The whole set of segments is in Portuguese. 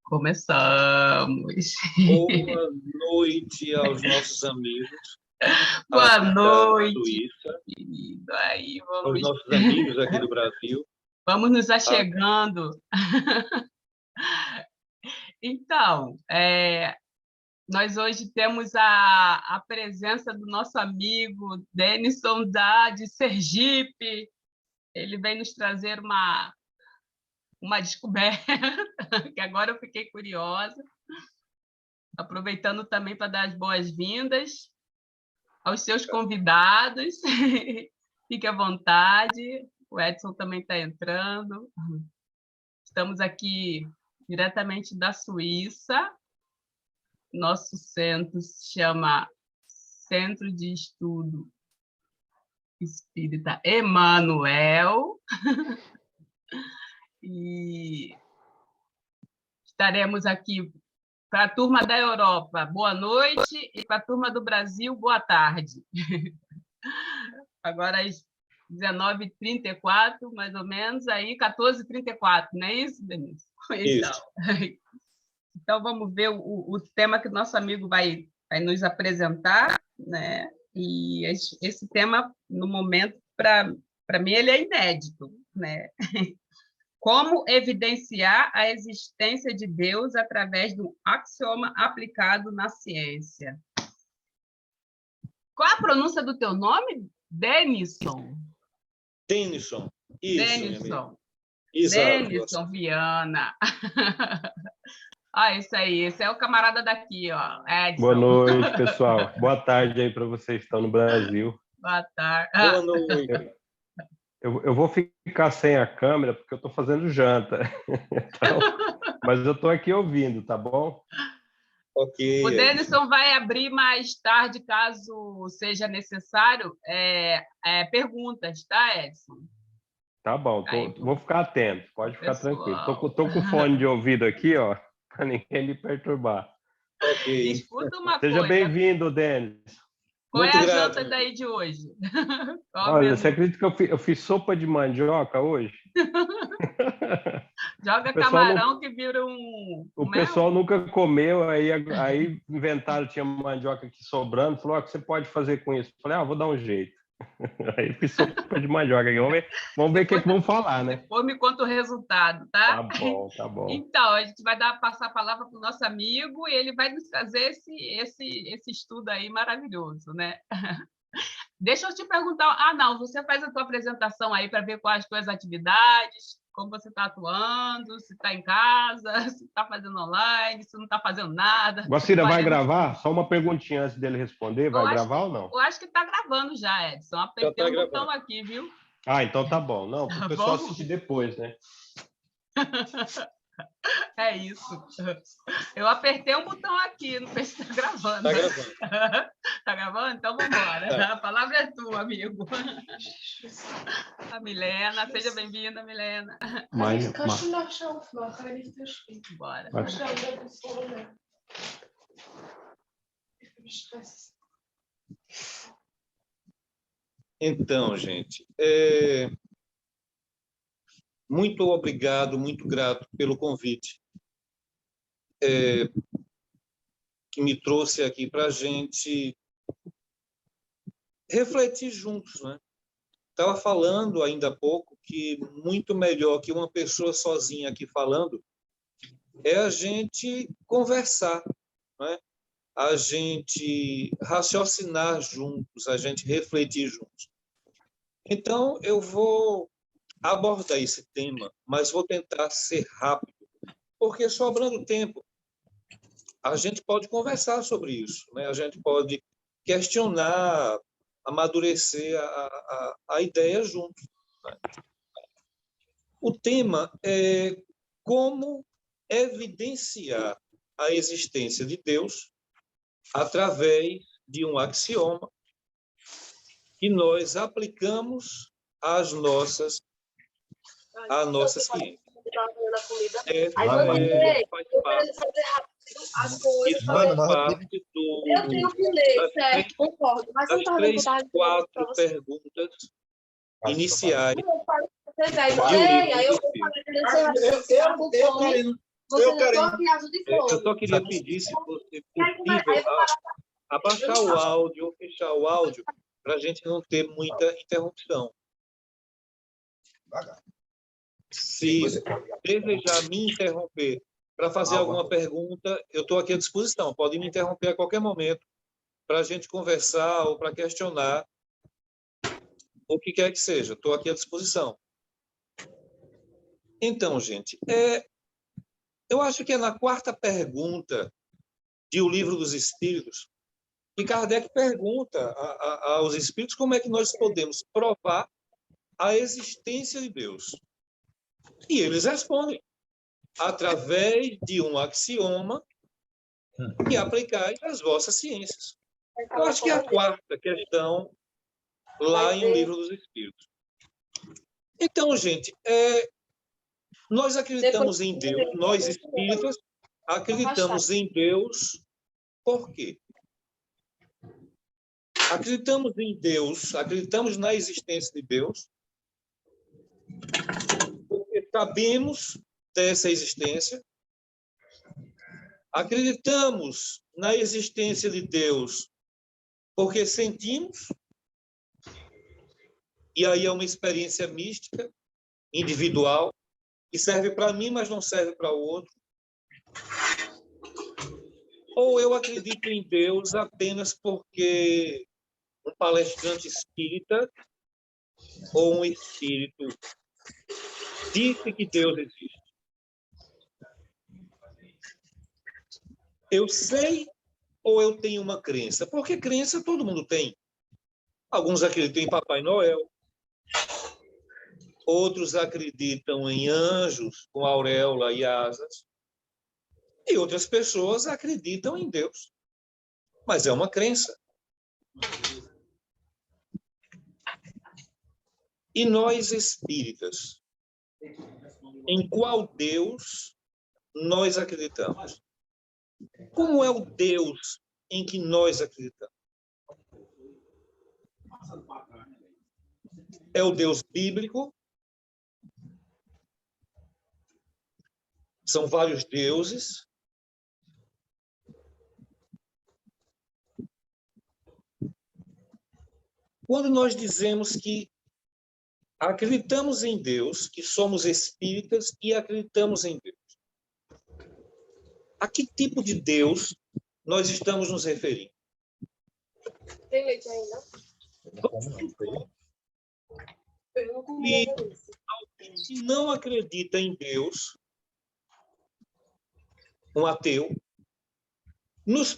Começamos. Boa noite aos nossos amigos. Boa aqui noite, da Suíça, querido. Aí, aos nossos amigos aqui do Brasil. Vamos nos achegando. Então, nós hoje temos a presença do nosso amigo Denison de Sergipe. Ele vem nos trazer uma descoberta, que agora eu fiquei curiosa. Aproveitando também para dar as boas-vindas aos seus convidados. Fique à vontade. O Edson também está entrando. Estamos aqui diretamente da Suíça. Nosso centro se chama Centro de Estudo Espírita Emanuel. E estaremos aqui para a turma da Europa, boa noite, e para a turma do Brasil, boa tarde. Agora às 19h34, mais ou menos, aí 14h34, não é isso, Denise? Isso. Então, vamos ver o tema que o nosso amigo vai nos apresentar, né? E esse tema, no momento, para mim, ele é inédito, né? Como evidenciar a existência de Deus através do axioma aplicado na ciência. Qual a pronúncia do teu nome? Denison. Denison. Isso, Denison. Exato. Denison Viana. Isso aí. Esse é o camarada daqui, ó. Edson. Boa noite, pessoal. Boa tarde aí para vocês que estão no Brasil. Boa tarde. Boa noite. Eu vou ficar sem a câmera porque eu estou fazendo janta. Então, mas eu estou aqui ouvindo, tá bom? Ok. O Denison vai abrir mais tarde, caso seja necessário, perguntas, tá, Edson? Tá bom, vou ficar atento, pode ficar tranquilo. Estou com o fone de ouvido aqui, ó, para ninguém me perturbar. Ok. Escuta uma Seja coisa. bem-vindo, Denis. Qual Muito é a grato. janta daí de hoje? Olha, você acredita que eu fiz sopa de mandioca hoje? Joga camarão que vira um... O pessoal nunca comeu, aí inventaram, tinha mandioca aqui sobrando, falou, que você pode fazer com isso? Eu falei, vou dar um jeito. Aí fiz sopa de mandioca aqui. Vamos ver o que vão falar, né? Depois me conta o resultado, tá? Tá bom. Então, a gente vai passar a palavra para o nosso amigo e ele vai nos trazer esse estudo aí maravilhoso, né? Deixa eu te perguntar... não, você faz a tua apresentação aí para ver quais as tuas atividades, como você está atuando, se está em casa, se está fazendo online, se não está fazendo nada. Guacira, vai gravar? Só uma perguntinha antes dele responder. Vai gravar ou não? Eu acho que está gravando já, Edson. Apertei o botão aqui, viu? Então tá bom. Não, para o pessoal assistir depois, né? É isso. Eu apertei um botão aqui, não sei se está gravando. Está gravando. Está gravando? Então vamos embora. A palavra é tua, amigo. A Milena, seja bem-vinda, Milena. Bora. Então, gente, muito obrigado, muito grato pelo convite que me trouxe aqui para a gente refletir juntos, né? Estava falando ainda há pouco que muito melhor que uma pessoa sozinha aqui falando é a gente conversar, né? A gente raciocinar juntos, a gente refletir juntos. Então, eu vou abordar esse tema, mas vou tentar ser rápido, porque sobrando tempo, a gente pode conversar sobre isso, né? A gente pode questionar, amadurecer a ideia juntos, né? O tema é como evidenciar a existência de Deus através de um axioma que nós aplicamos à nossa ciência. Isso faz parte Eu tenho que ler, certo, concordo. Mas das 4 perguntas iniciais. Eu falei que ele Você não estou aqui azul de Eu fogo. só queria pedir, se fosse Aí eu vou possível, falar abaixar o áudio ou fechar o áudio para a gente não ter muita interrupção. Se desejar me interromper para fazer alguma pergunta, eu estou aqui à disposição. Pode me interromper a qualquer momento para a gente conversar ou para questionar o que quer que seja. Estou aqui à disposição. Então, gente, eu acho que é na quarta pergunta de O Livro dos Espíritos que Kardec pergunta aos espíritos como é que nós podemos provar a existência de Deus. E eles respondem através de um axioma e aplicais as vossas ciências. Eu acho que é a quarta questão lá em O Livro dos Espíritos. Então, gente, nós acreditamos em Deus, nós espíritas acreditamos em Deus por quê? Acreditamos em Deus, acreditamos na existência de Deus, porque sabemos dessa existência, acreditamos na existência de Deus porque sentimos, e aí é uma experiência mística, individual, que serve para mim, mas não serve para o outro. Ou eu acredito em Deus apenas porque um palestrante espírita ou um espírito disse que Deus existe. Eu sei ou eu tenho uma crença? Porque crença todo mundo tem. Alguns acreditam em Papai Noel, outros acreditam em anjos com auréola e asas, e outras pessoas acreditam em Deus. Mas é uma crença. E nós espíritas, em qual Deus nós acreditamos? Como é o Deus em que nós acreditamos? É o Deus bíblico? São vários deuses? Quando nós dizemos que acreditamos em Deus, que somos espíritas e acreditamos em Deus, a que tipo de Deus nós estamos nos referindo? Tem leite ainda? E alguém que não acredita em Deus, um ateu, nos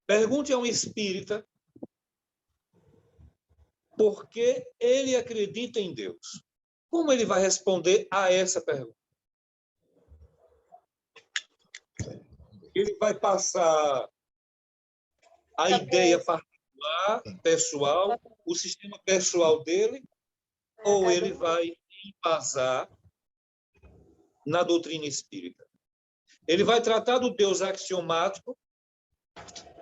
pergunte a um espírita por que ele acredita em Deus. Como ele vai responder a essa pergunta? Ele vai passar a ideia particular, pessoal, o sistema pessoal dele, ou ele vai embasar na doutrina espírita? Ele vai tratar do Deus axiomático,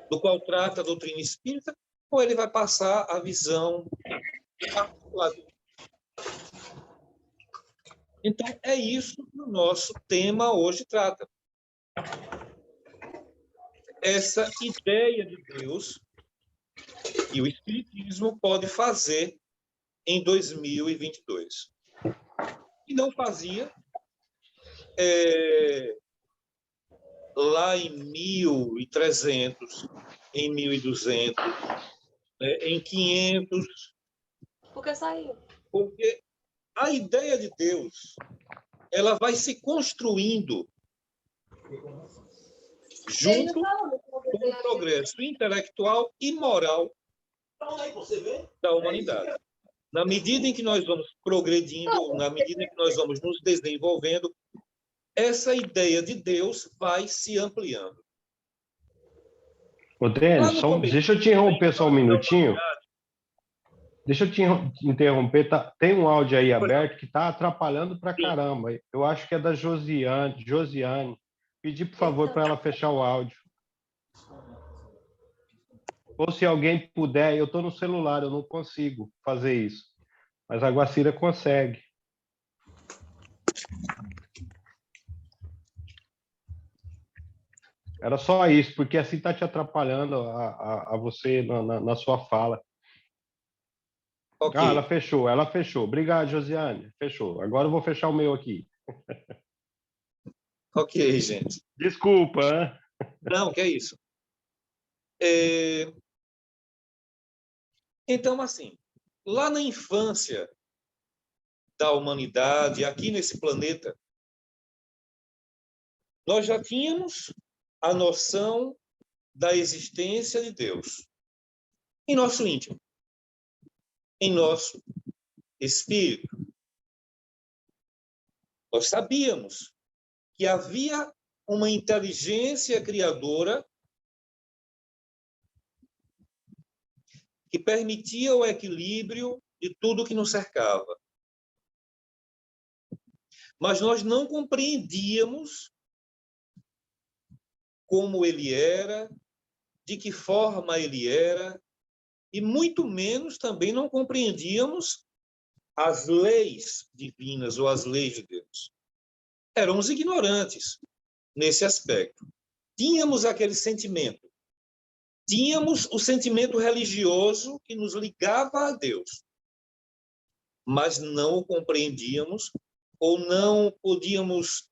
do qual trata a doutrina espírita, ou ele vai passar a visão particular dele? Então, é isso que o nosso tema hoje trata. Essa ideia de Deus que o Espiritismo pode fazer em 2022. E não fazia lá em 1300, em 1200, em 500. Por que saiu? Porque a ideia de Deus ela vai se construindo junto com o progresso intelectual e moral da humanidade. Na medida em que nós vamos progredindo, na medida em que nós vamos nos desenvolvendo, essa ideia de Deus vai se ampliando. Ô, Denis, deixa eu te interromper só um minutinho. Deixa eu te interromper. Tem um áudio aí aberto que está atrapalhando pra caramba. Eu acho que é da Josiane. Pedi, por favor, para ela fechar o áudio. Ou se alguém puder, eu estou no celular, eu não consigo fazer isso. Mas a Guacira consegue. Era só isso, porque assim está te atrapalhando a você na sua fala. Ok, Ah, ela fechou. Obrigado, Josiane. Fechou. Agora eu vou fechar o meu aqui. ok, gente. Desculpa, hein? Não, que é isso. É, então, assim, lá na infância da humanidade, aqui nesse planeta, nós já tínhamos a noção da existência de Deus em nosso íntimo, em nosso espírito. Nós sabíamos que havia uma inteligência criadora que permitia o equilíbrio de tudo que nos cercava. Mas nós não compreendíamos como ele era, de que forma ele era, e muito menos também não compreendíamos as leis divinas ou as leis de Deus. Éramos ignorantes nesse aspecto. Tínhamos aquele sentimento. Tínhamos o sentimento religioso que nos ligava a Deus, mas não o compreendíamos ou não podíamos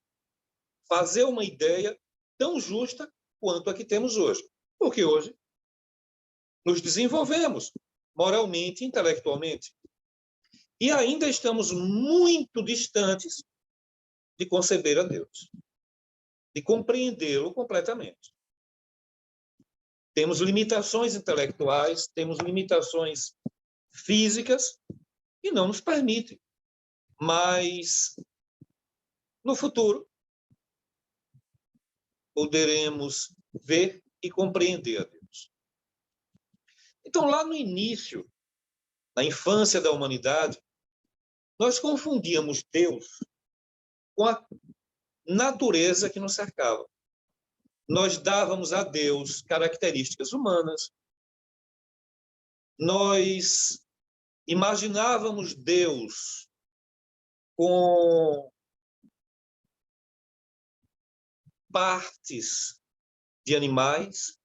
fazer uma ideia tão justa quanto a que temos hoje. Porque hoje nos desenvolvemos moralmente, intelectualmente, e ainda estamos muito distantes de conceber a Deus, de compreendê-lo completamente. Temos limitações intelectuais, temos limitações físicas que não nos permitem. Mas, no futuro, poderemos ver e compreender a Deus. Então, lá no início, na infância da humanidade, nós confundíamos Deus com a natureza que nos cercava. Nós dávamos a Deus características humanas, nós imaginávamos Deus com partes de animais,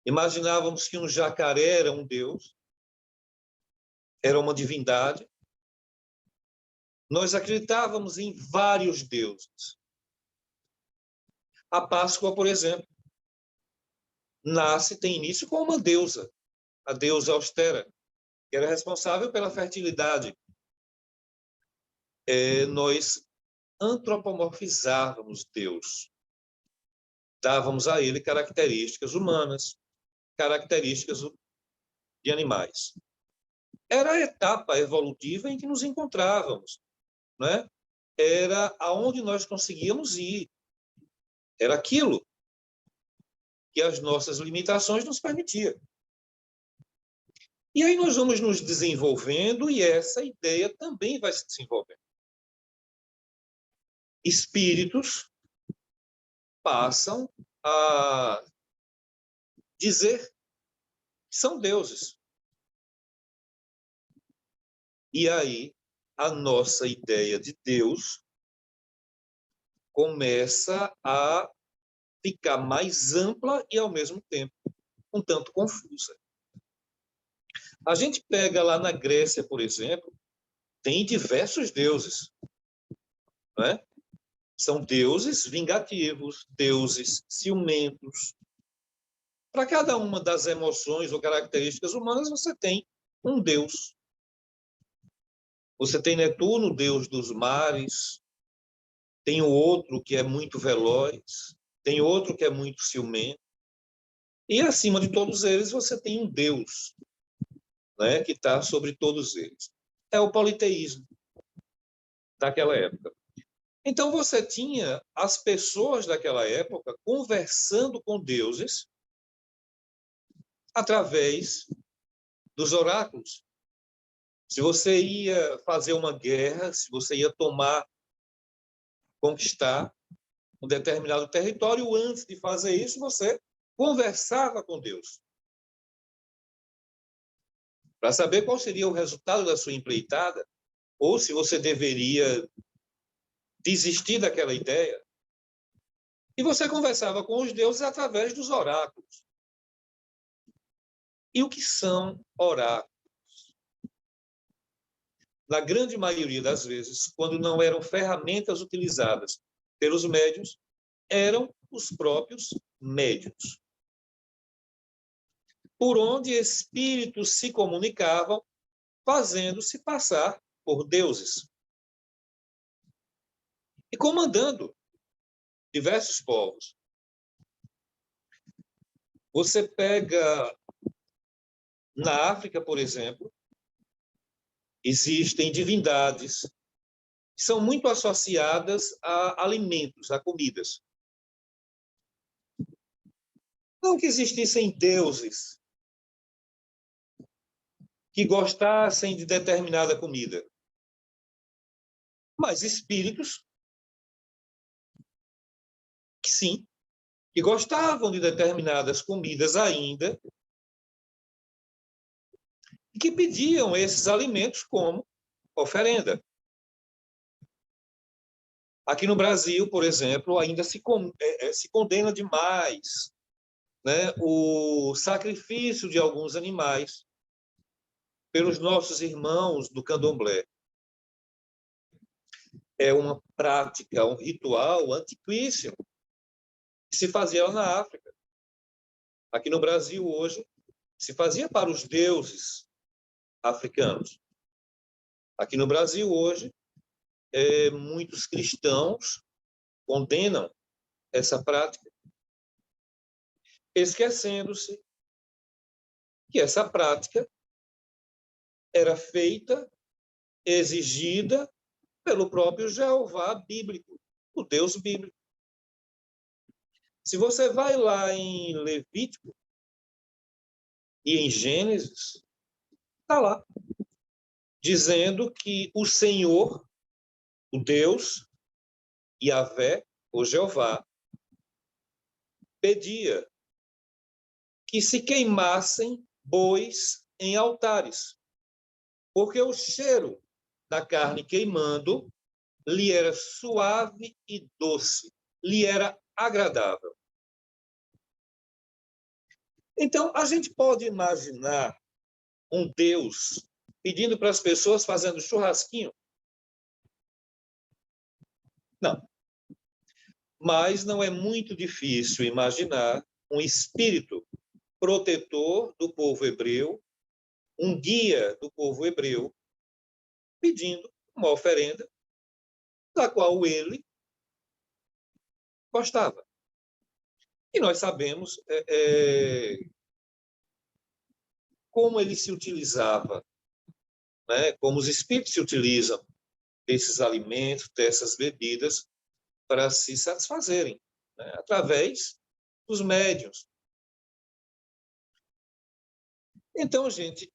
imaginávamos que um jacaré era um deus, era uma divindade. Nós acreditávamos em vários deuses. A Páscoa, por exemplo, tem início com uma deusa, a deusa Austera, que era responsável pela fertilidade. Nós antropomorfizávamos Deus. Dávamos a ele características humanas, características de animais. Era a etapa evolutiva em que nos encontrávamos, né? Era aonde nós conseguíamos ir. Era aquilo que as nossas limitações nos permitiam. E aí nós vamos nos desenvolvendo e essa ideia também vai se desenvolvendo. Espíritos passam a dizer que são deuses. E aí a nossa ideia de Deus começa a ficar mais ampla e, ao mesmo tempo, um tanto confusa. A gente pega lá na Grécia, por exemplo, tem diversos deuses, não é? São deuses vingativos, deuses ciumentos. Para cada uma das emoções ou características humanas, você tem um deus. Você tem Netuno, deus dos mares, tem o outro que é muito veloz, tem outro que é muito ciumento, e acima de todos eles você tem um deus, né, que está sobre todos eles. É o politeísmo daquela época. Então, você tinha as pessoas daquela época conversando com deuses através dos oráculos. Se você ia fazer uma guerra, se você ia conquistar um determinado território, antes de fazer isso, você conversava com Deus para saber qual seria o resultado da sua empreitada, ou se você deveria desistir daquela ideia. E você conversava com os deuses através dos oráculos. E o que são oráculos? Na grande maioria das vezes, quando não eram ferramentas utilizadas pelos médiuns, eram os próprios médiuns, por onde espíritos se comunicavam, fazendo-se passar por deuses e comandando diversos povos. Você pega na África, por exemplo, existem divindades que são muito associadas a alimentos, a comidas. Não que existissem deuses que gostassem de determinada comida, mas espíritos que sim, que gostavam de determinadas comidas ainda e que pediam esses alimentos como oferenda. Aqui no Brasil, por exemplo, ainda se condena demais, né, o sacrifício de alguns animais pelos nossos irmãos do candomblé. É uma prática, um ritual antiquíssimo que se fazia lá na África. Aqui no Brasil, hoje, se fazia para os deuses africanos. Aqui no Brasil, hoje, muitos cristãos condenam essa prática, esquecendo-se que essa prática era feita, exigida pelo próprio Jeová bíblico, o Deus bíblico. Se você vai lá em Levítico e em Gênesis, está lá, dizendo que o Senhor, o Deus, Yahvé, ou Jeová, pedia que se queimassem bois em altares, porque o cheiro da carne queimando lhe era suave e doce, lhe era agradável. Então, a gente pode imaginar um Deus pedindo para as pessoas fazendo churrasquinho? Não. Mas não é muito difícil imaginar um espírito protetor do povo hebreu, um guia do povo hebreu, pedindo uma oferenda da qual ele gostava. E nós sabemos como ele se utilizava, né? Como os espíritos se utilizam desses alimentos, dessas bebidas, para se satisfazerem, né? Através dos médiuns. Então, gente,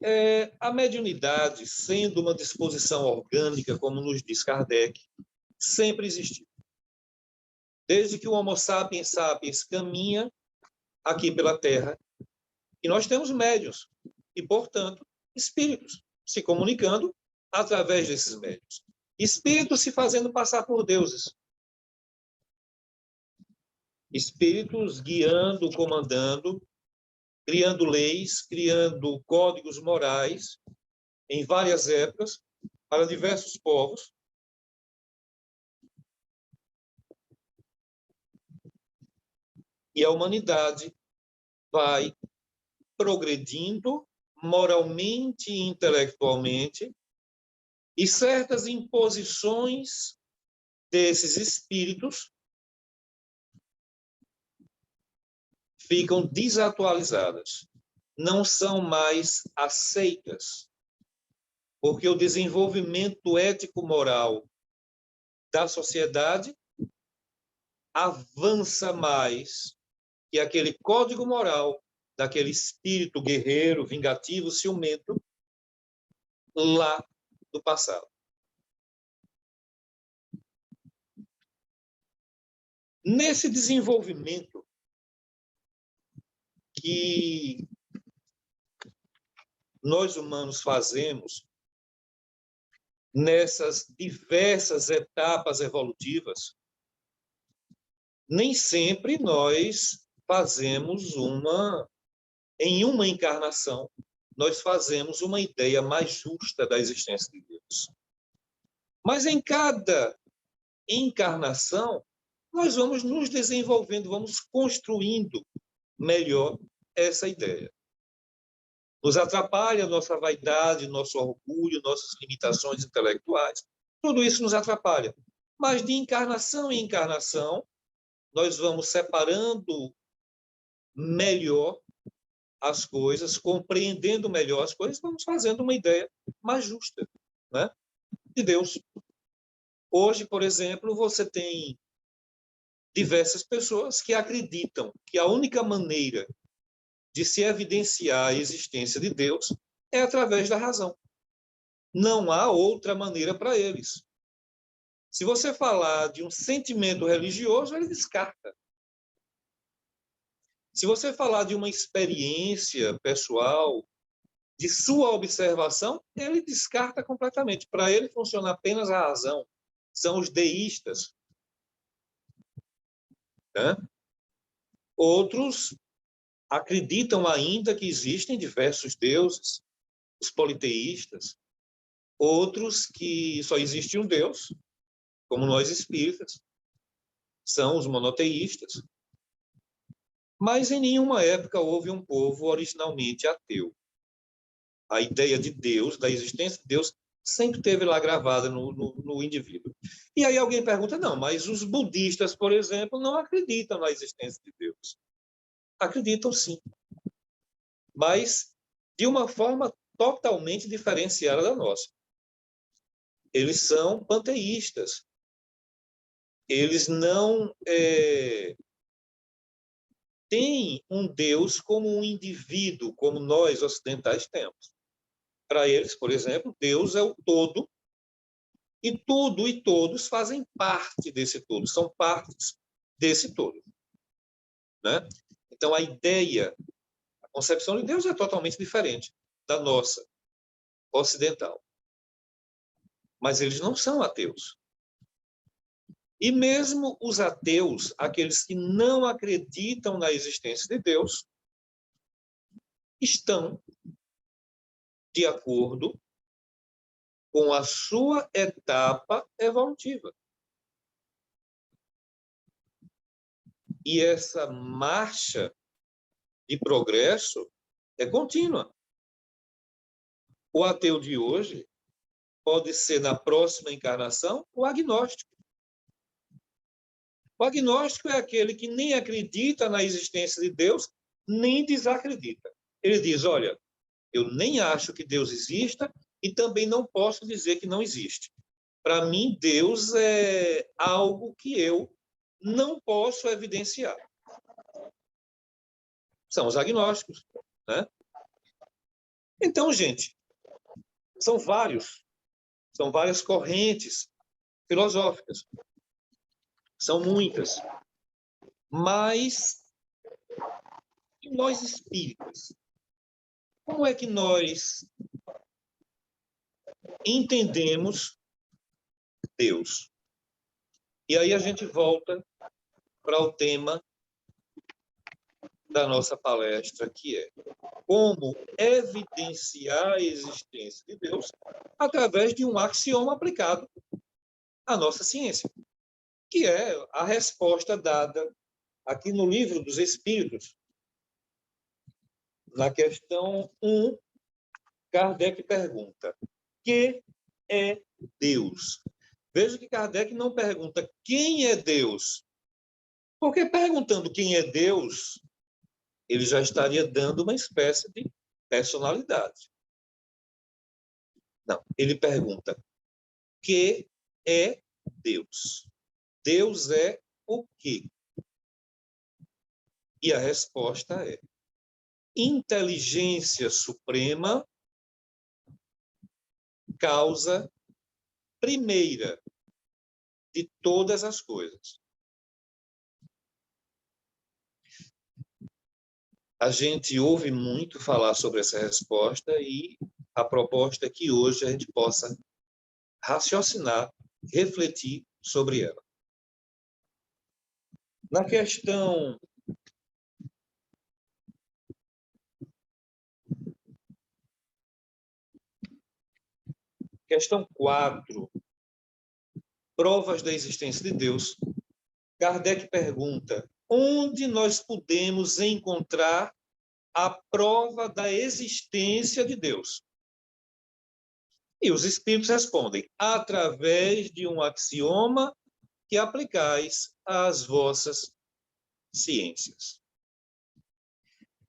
a mediunidade, sendo uma disposição orgânica, como nos diz Kardec, sempre existiu. Desde que o Homo sapiens sapiens caminha aqui pela Terra, e nós temos médiuns, e, portanto, espíritos se comunicando através desses médiuns. Espíritos se fazendo passar por deuses. Espíritos guiando, comandando, criando leis, criando códigos morais em várias épocas para diversos povos. E a humanidade vai progredindo moralmente e intelectualmente, e certas imposições desses espíritos ficam desatualizadas, não são mais aceitas, porque o desenvolvimento ético-moral da sociedade avança mais que aquele código moral daquele espírito guerreiro, vingativo, ciumento, lá do passado. Nesse desenvolvimento que nós humanos fazemos, nessas diversas etapas evolutivas, nem sempre nós fazemos em uma encarnação, nós fazemos uma ideia mais justa da existência de Deus. Mas em cada encarnação, nós vamos nos desenvolvendo, vamos construindo melhor essa ideia. Nos atrapalha nossa vaidade, nosso orgulho, nossas limitações intelectuais. Tudo isso nos atrapalha. Mas de encarnação em encarnação, nós vamos separando melhor as coisas, compreendendo melhor as coisas, vamos fazendo uma ideia mais justa, né, de Deus. Hoje, por exemplo, você tem diversas pessoas que acreditam que a única maneira de se evidenciar a existência de Deus é através da razão. Não há outra maneira para eles. Se você falar de um sentimento religioso, ele descarta. Se você falar de uma experiência pessoal, de sua observação, ele descarta completamente. Para ele funciona apenas a razão. São os deístas. Né? Outros acreditam ainda que existem diversos deuses, os politeístas. Outros que só existe um Deus, como nós espíritas, são os monoteístas. Mas em nenhuma época houve um povo originalmente ateu. A ideia de Deus, da existência de Deus, sempre esteve lá gravada no indivíduo. E aí alguém pergunta, não, mas os budistas, por exemplo, não acreditam na existência de Deus. Acreditam sim, mas de uma forma totalmente diferenciada da nossa. Eles são panteístas. Eles não têm um Deus como um indivíduo, como nós ocidentais temos. Para eles, por exemplo, Deus é o todo, e tudo e todos fazem parte desse todo, são partes desse todo. Né? Então, a ideia, a concepção de Deus é totalmente diferente da nossa, ocidental. Mas eles não são ateus. E mesmo os ateus, aqueles que não acreditam na existência de Deus, estão de acordo com a sua etapa evolutiva. E essa marcha de progresso é contínua. O ateu de hoje pode ser, na próxima encarnação, o agnóstico. O agnóstico é aquele que nem acredita na existência de Deus, nem desacredita. Ele diz, olha, eu nem acho que Deus exista e também não posso dizer que não existe. Para mim, Deus é algo que eu não posso evidenciar. São os agnósticos, né? Então, gente, são várias correntes filosóficas. São muitas. Mas nós espíritas, como é que nós entendemos Deus? E aí a gente volta para o tema da nossa palestra, que é como evidenciar a existência de Deus através de um axioma aplicado à nossa ciência, que é a resposta dada aqui no Livro dos Espíritos. Na questão 1, Kardec pergunta: que é Deus? Veja que Kardec não pergunta quem é Deus, porque perguntando quem é Deus, ele já estaria dando uma espécie de personalidade. Não, ele pergunta: que é Deus? Deus é o quê? E a resposta é inteligência suprema, causa primeira de todas as coisas. A gente ouve muito falar sobre essa resposta e a proposta é que hoje a gente possa raciocinar, refletir sobre ela. Na questão 4, provas da existência de Deus, Kardec pergunta: onde nós podemos encontrar a prova da existência de Deus? E os espíritos respondem: através de um axioma que aplicais às vossas ciências.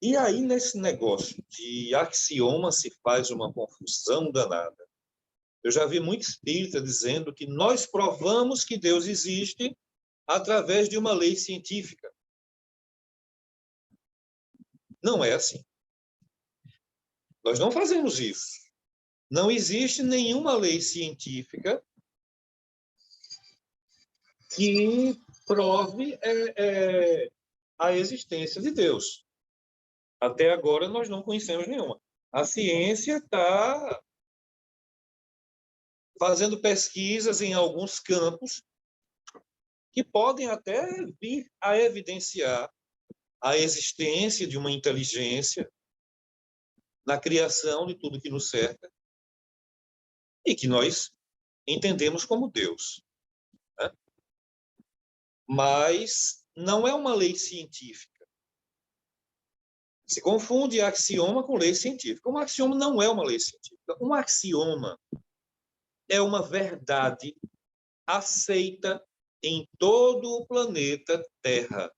E aí, nesse negócio de axioma, se faz uma confusão danada. Eu já vi muito espírita dizendo que nós provamos que Deus existe através de uma lei científica. Não é assim. Nós não fazemos isso. Não existe nenhuma lei científica que prove a existência de Deus. Até agora, nós não conhecemos nenhuma. A ciência está fazendo pesquisas em alguns campos que podem até vir a evidenciar a existência de uma inteligência na criação de tudo que nos cerca e que nós entendemos como Deus. Né? Mas não é uma lei científica. Se confunde axioma com lei científica. Um axioma não é uma lei científica. Um axioma é uma verdade aceita em todo o planeta Terra.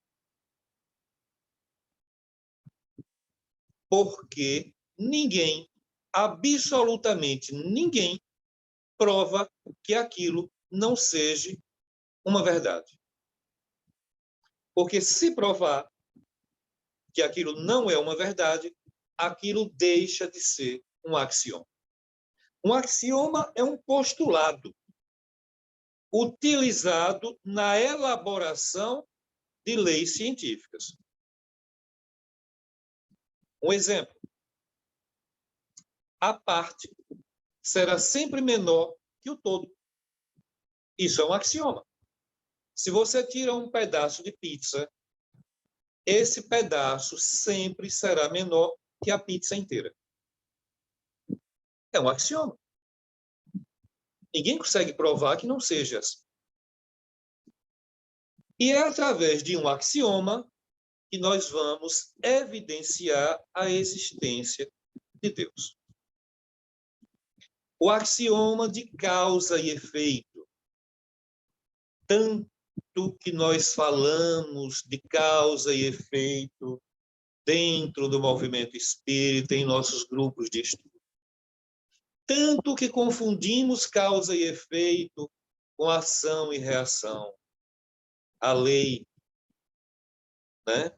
Porque ninguém, absolutamente ninguém, prova que aquilo não seja uma verdade. Porque se provar que aquilo não é uma verdade, aquilo deixa de ser um axioma. Um axioma é um postulado utilizado na elaboração de leis científicas. Um exemplo. A parte será sempre menor que o todo. Isso é um axioma. Se você tira um pedaço de pizza, esse pedaço sempre será menor que a pizza inteira. É um axioma. Ninguém consegue provar que não seja assim. E é através de um axioma que nós vamos evidenciar a existência de Deus. O axioma de causa e efeito. Tanto que nós falamos de causa e efeito dentro do movimento espírita, em nossos grupos de estudo. Tanto que confundimos causa e efeito com ação e reação. A lei, né,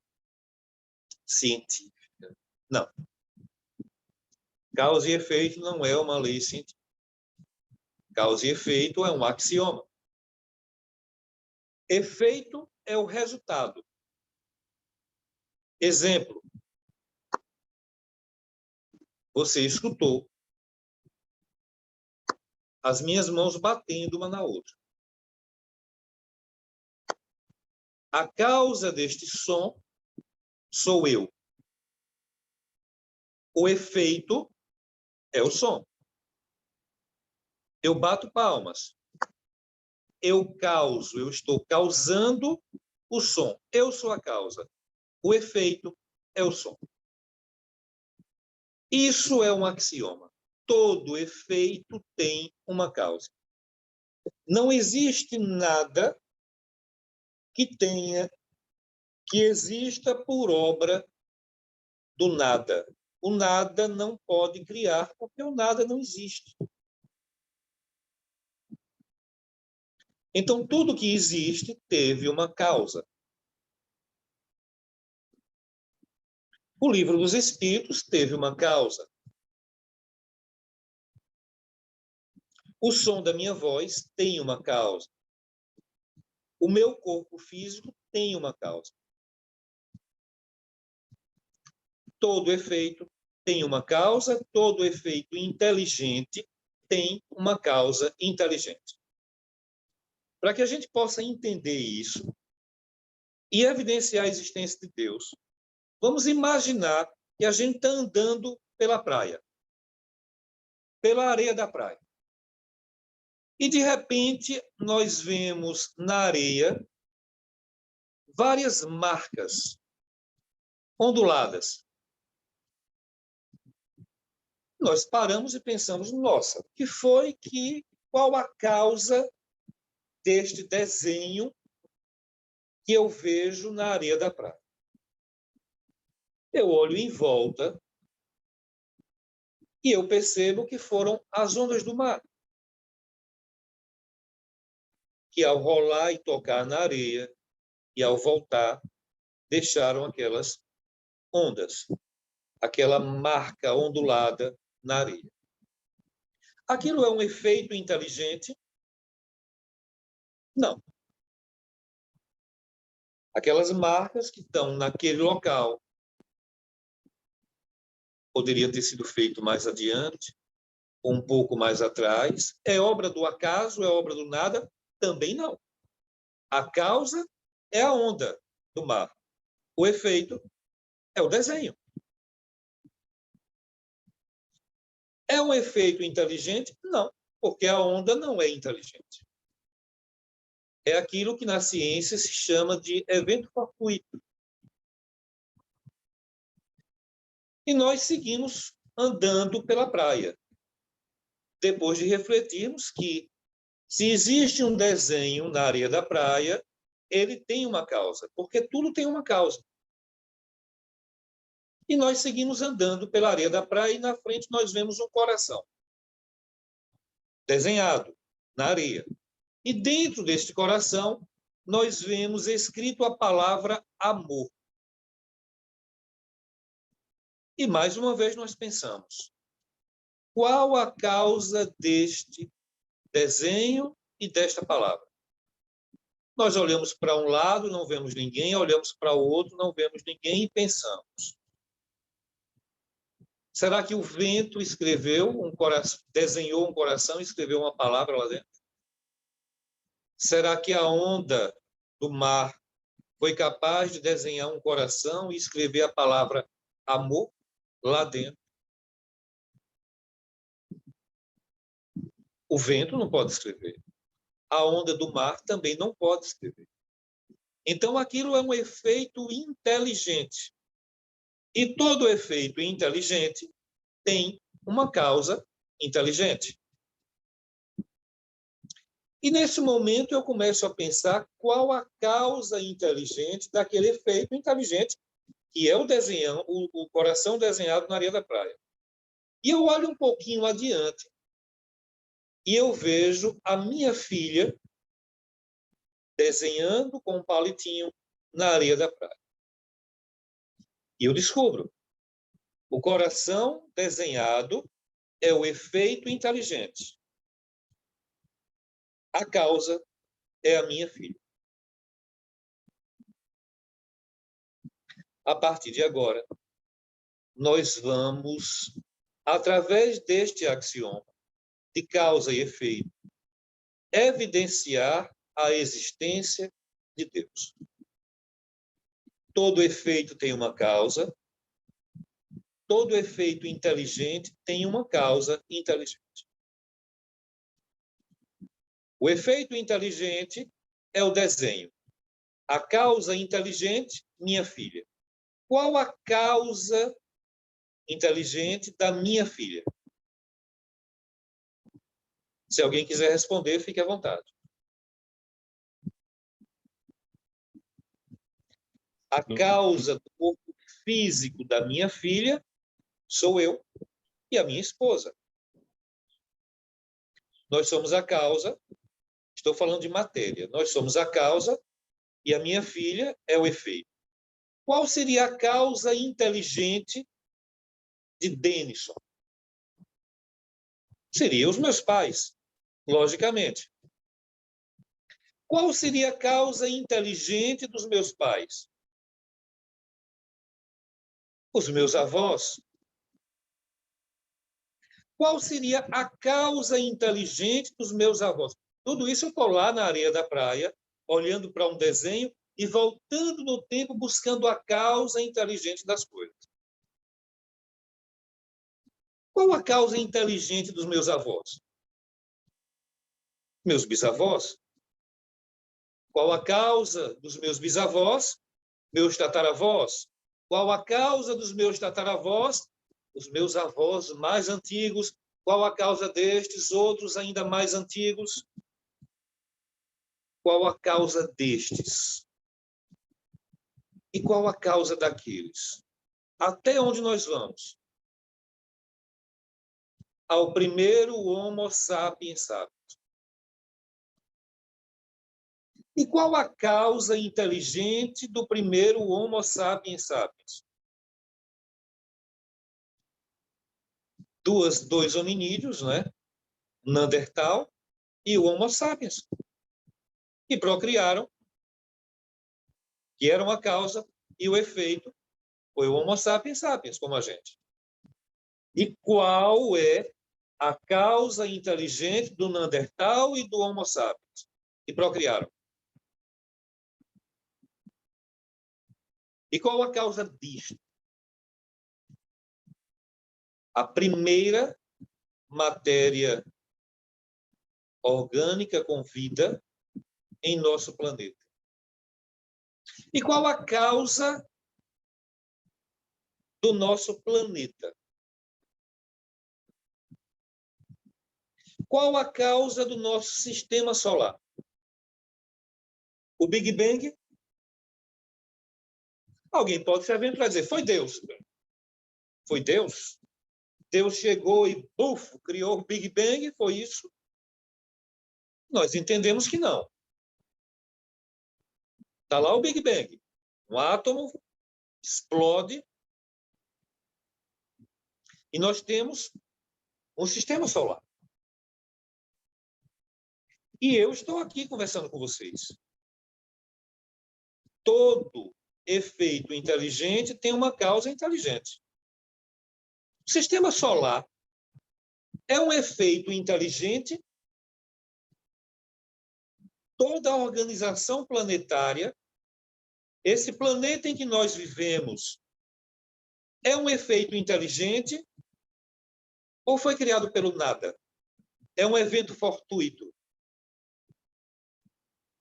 científica. Não. Causa e efeito não é uma lei científica. Causa e efeito é um axioma. Efeito é o resultado. Exemplo. Você escutou as minhas mãos batendo uma na outra. A causa deste som sou eu. O efeito é o som. Eu bato palmas. Eu causo, eu estou causando o som. Eu sou a causa. O efeito é o som. Isso é um axioma. Todo efeito tem uma causa. Não existe nada que exista por obra do nada. O nada não pode criar, porque o nada não existe. Então, tudo que existe teve uma causa. O Livro dos Espíritos teve uma causa. O som da minha voz tem uma causa. O meu corpo físico tem uma causa. Todo efeito tem uma causa, todo efeito inteligente tem uma causa inteligente. Para que a gente possa entender isso, e evidenciar a existência de Deus, vamos imaginar que a gente está andando pela praia, pela areia da praia. E, de repente, nós vemos na areia várias marcas onduladas. Nós paramos e pensamos, nossa, qual a causa deste desenho que eu vejo na areia da praia? Eu olho em volta e eu percebo que foram as ondas do mar, que ao rolar e tocar na areia, e ao voltar, deixaram aquelas ondas, aquela marca ondulada na areia. Aquilo é um efeito inteligente? Não. Aquelas marcas que estão naquele local poderia ter sido feito mais adiante, ou um pouco mais atrás. É obra do acaso? É obra do nada? Também não. A causa é a onda do mar. O efeito é o desenho. É um efeito inteligente? Não, porque a onda não é inteligente. É aquilo que na ciência se chama de evento fortuito. E nós seguimos andando pela praia, depois de refletirmos que, se existe um desenho na areia da praia, ele tem uma causa, porque tudo tem uma causa. E nós seguimos andando pela areia da praia e na frente nós vemos um coração desenhado na areia. E dentro deste coração nós vemos escrito a palavra amor. E mais uma vez nós pensamos, qual a causa deste desenho e desta palavra? Nós olhamos para um lado, não vemos ninguém, olhamos para o outro, não vemos ninguém e pensamos. Será que o vento desenhou um coração e escreveu uma palavra lá dentro? Será que a onda do mar foi capaz de desenhar um coração e escrever a palavra amor lá dentro? O vento não pode escrever. A onda do mar também não pode escrever. Então, aquilo é um efeito inteligente. E todo efeito inteligente tem uma causa inteligente. E, nesse momento, eu começo a pensar qual a causa inteligente daquele efeito inteligente, que é o coração desenhado na areia da praia. E eu olho um pouquinho adiante e eu vejo a minha filha desenhando com um palitinho na areia da praia. E eu descubro, o coração desenhado é o efeito inteligente. A causa é a minha filha. A partir de agora, nós vamos, através deste axioma de causa e efeito, evidenciar a existência de Deus. Todo efeito tem uma causa, todo efeito inteligente tem uma causa inteligente. O efeito inteligente é o desenho. A causa inteligente, minha filha. Qual a causa inteligente da minha filha? Se alguém quiser responder, fique à vontade. A causa do corpo físico da minha filha sou eu e a minha esposa. Nós somos a causa, estou falando de matéria, nós somos a causa e a minha filha é o efeito. Qual seria a causa inteligente de Denison? Seriam os meus pais, logicamente. Qual seria a causa inteligente dos meus pais? Os meus avós. Qual seria a causa inteligente dos meus avós? Tudo isso eu estou lá na areia da praia, olhando para um desenho e voltando no tempo buscando a causa inteligente das coisas. Qual a causa inteligente dos meus avós? Meus bisavós? Qual a causa dos meus bisavós? Meus tataravós? Qual a causa dos meus tataravós? Os meus avós mais antigos. Qual a causa destes, outros ainda mais antigos? Qual a causa destes? E qual a causa daqueles? Até onde nós vamos? Ao primeiro Homo sapiens sapiens. E qual a causa inteligente do primeiro Homo sapiens sapiens? Dois hominídeos, né? Neandertal e o Homo sapiens, que procriaram, que eram a causa e o efeito foi o Homo sapiens sapiens, como a gente. E qual é a causa inteligente do Neandertal e do Homo sapiens, que procriaram? E qual a causa disto? A primeira matéria orgânica com vida em nosso planeta. E qual a causa do nosso planeta? Qual a causa do nosso sistema solar? O Big Bang? Alguém pode se aventurar e dizer, foi Deus. Foi Deus? Deus chegou e, buf, criou o Big Bang, foi isso? Nós entendemos que não. Está lá o Big Bang. Um átomo explode e nós temos um sistema solar. E eu estou aqui conversando com vocês. Todo efeito inteligente tem uma causa inteligente. O sistema solar é um efeito inteligente. Toda a organização planetária, esse planeta em que nós vivemos, é um efeito inteligente ou foi criado pelo nada? É um evento fortuito?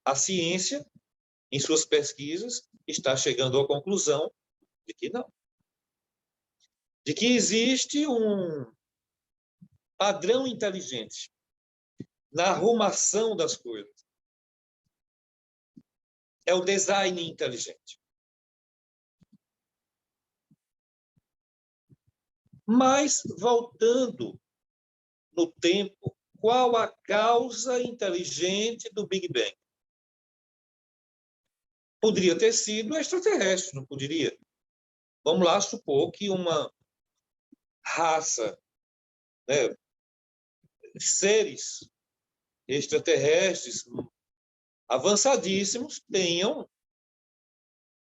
A ciência, em suas pesquisas, está chegando à conclusão de que não. De que existe um padrão inteligente na arrumação das coisas. É o design inteligente. Mas, voltando no tempo, qual a causa inteligente do Big Bang? Poderia ter sido extraterrestre, não poderia? Vamos lá supor que uma raça, né, seres extraterrestres avançadíssimos tenham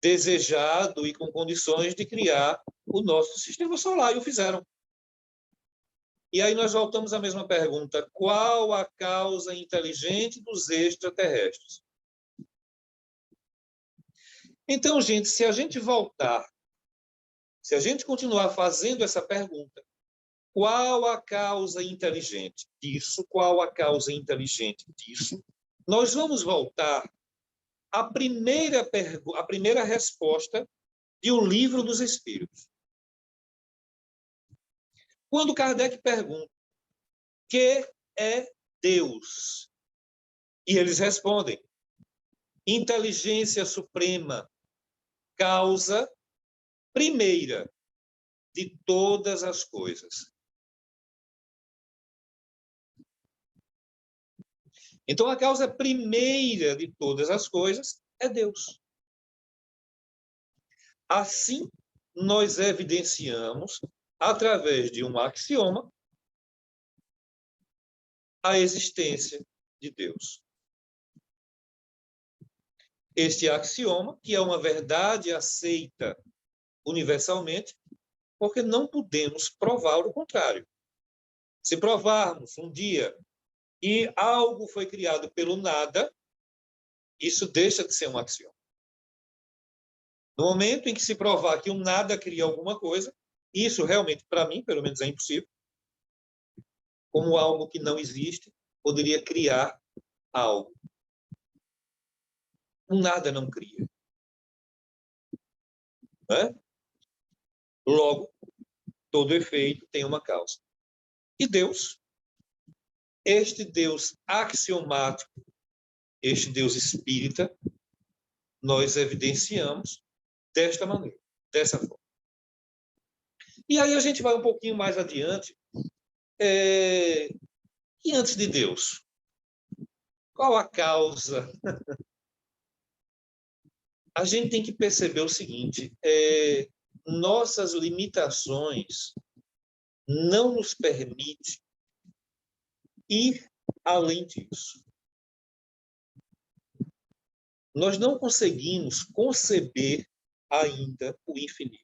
desejado e com condições de criar o nosso sistema solar, e o fizeram. E aí nós voltamos à mesma pergunta: qual a causa inteligente dos extraterrestres? Então, gente, se a gente voltar, se a gente continuar fazendo essa pergunta, qual a causa inteligente disso? Qual a causa inteligente disso? Nós vamos voltar à primeira resposta de O Livro dos Espíritos. Quando Kardec pergunta, que é Deus? E eles respondem, inteligência suprema, causa primeira de todas as coisas. Então, a causa primeira de todas as coisas é Deus. Assim, nós evidenciamos, através de um axioma, a existência de Deus. Este axioma, que é uma verdade aceita universalmente, porque não podemos provar o contrário. Se provarmos um dia que algo foi criado pelo nada, isso deixa de ser um axioma. No momento em que se provar que o nada cria alguma coisa, isso realmente, para mim, pelo menos, é impossível. Como algo que não existe poderia criar algo. O nada não cria. Né? Logo, todo efeito tem uma causa. E Deus, este Deus axiomático, este Deus espírita, nós evidenciamos desta maneira, dessa forma. E aí a gente vai um pouquinho mais adiante. E antes de Deus? Qual a causa? A gente tem que perceber o seguinte, nossas limitações não nos permitem ir além disso. Nós não conseguimos conceber ainda o infinito.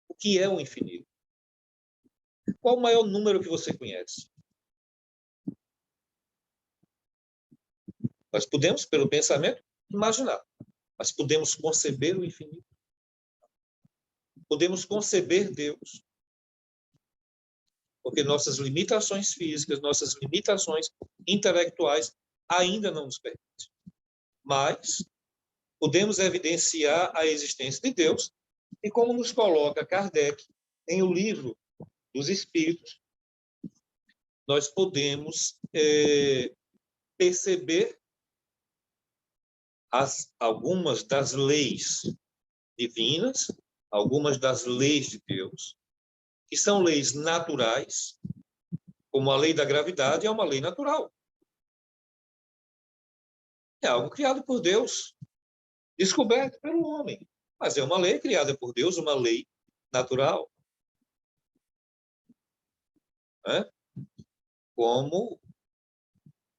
O que é o infinito? Qual o maior número que você conhece? Nós podemos, pelo pensamento, imaginar, mas podemos conceber o infinito? Podemos conceber Deus? Porque nossas limitações físicas, nossas limitações intelectuais ainda não nos permitem. Mas podemos evidenciar a existência de Deus, e como nos coloca Kardec em O Livro dos Espíritos, nós podemos perceber algumas das leis divinas, algumas das leis de Deus, que são leis naturais, como a lei da gravidade é uma lei natural. É algo criado por Deus, descoberto pelo homem, mas é uma lei criada por Deus, uma lei natural. Né? Como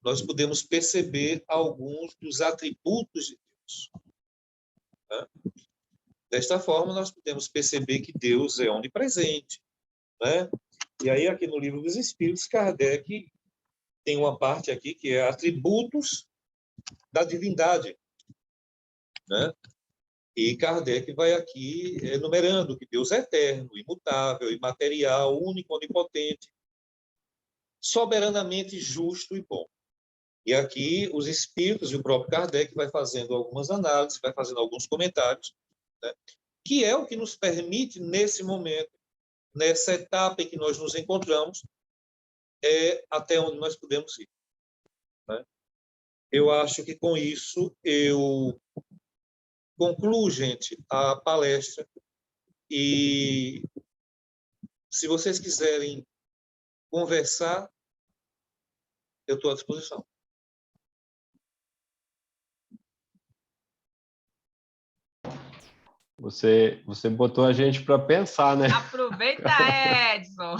nós podemos perceber alguns dos atributos de Deus. Né? Desta forma, nós podemos perceber que Deus é onipresente. Né? E aí, aqui no Livro dos Espíritos, Kardec tem uma parte aqui que é atributos da divindade. Né? E Kardec vai aqui enumerando que Deus é eterno, imutável, imaterial, único, onipotente, soberanamente justo e bom. E aqui os espíritos e o próprio Kardec vai fazendo algumas análises, vai fazendo alguns comentários, né? Que é o que nos permite, nesse momento, nessa etapa em que nós nos encontramos, até onde nós podemos ir. Né? Eu acho que com isso eu concluo, gente, a palestra, e se vocês quiserem conversar, eu estou à disposição. Você botou a gente para pensar, né? Aproveita, Edson!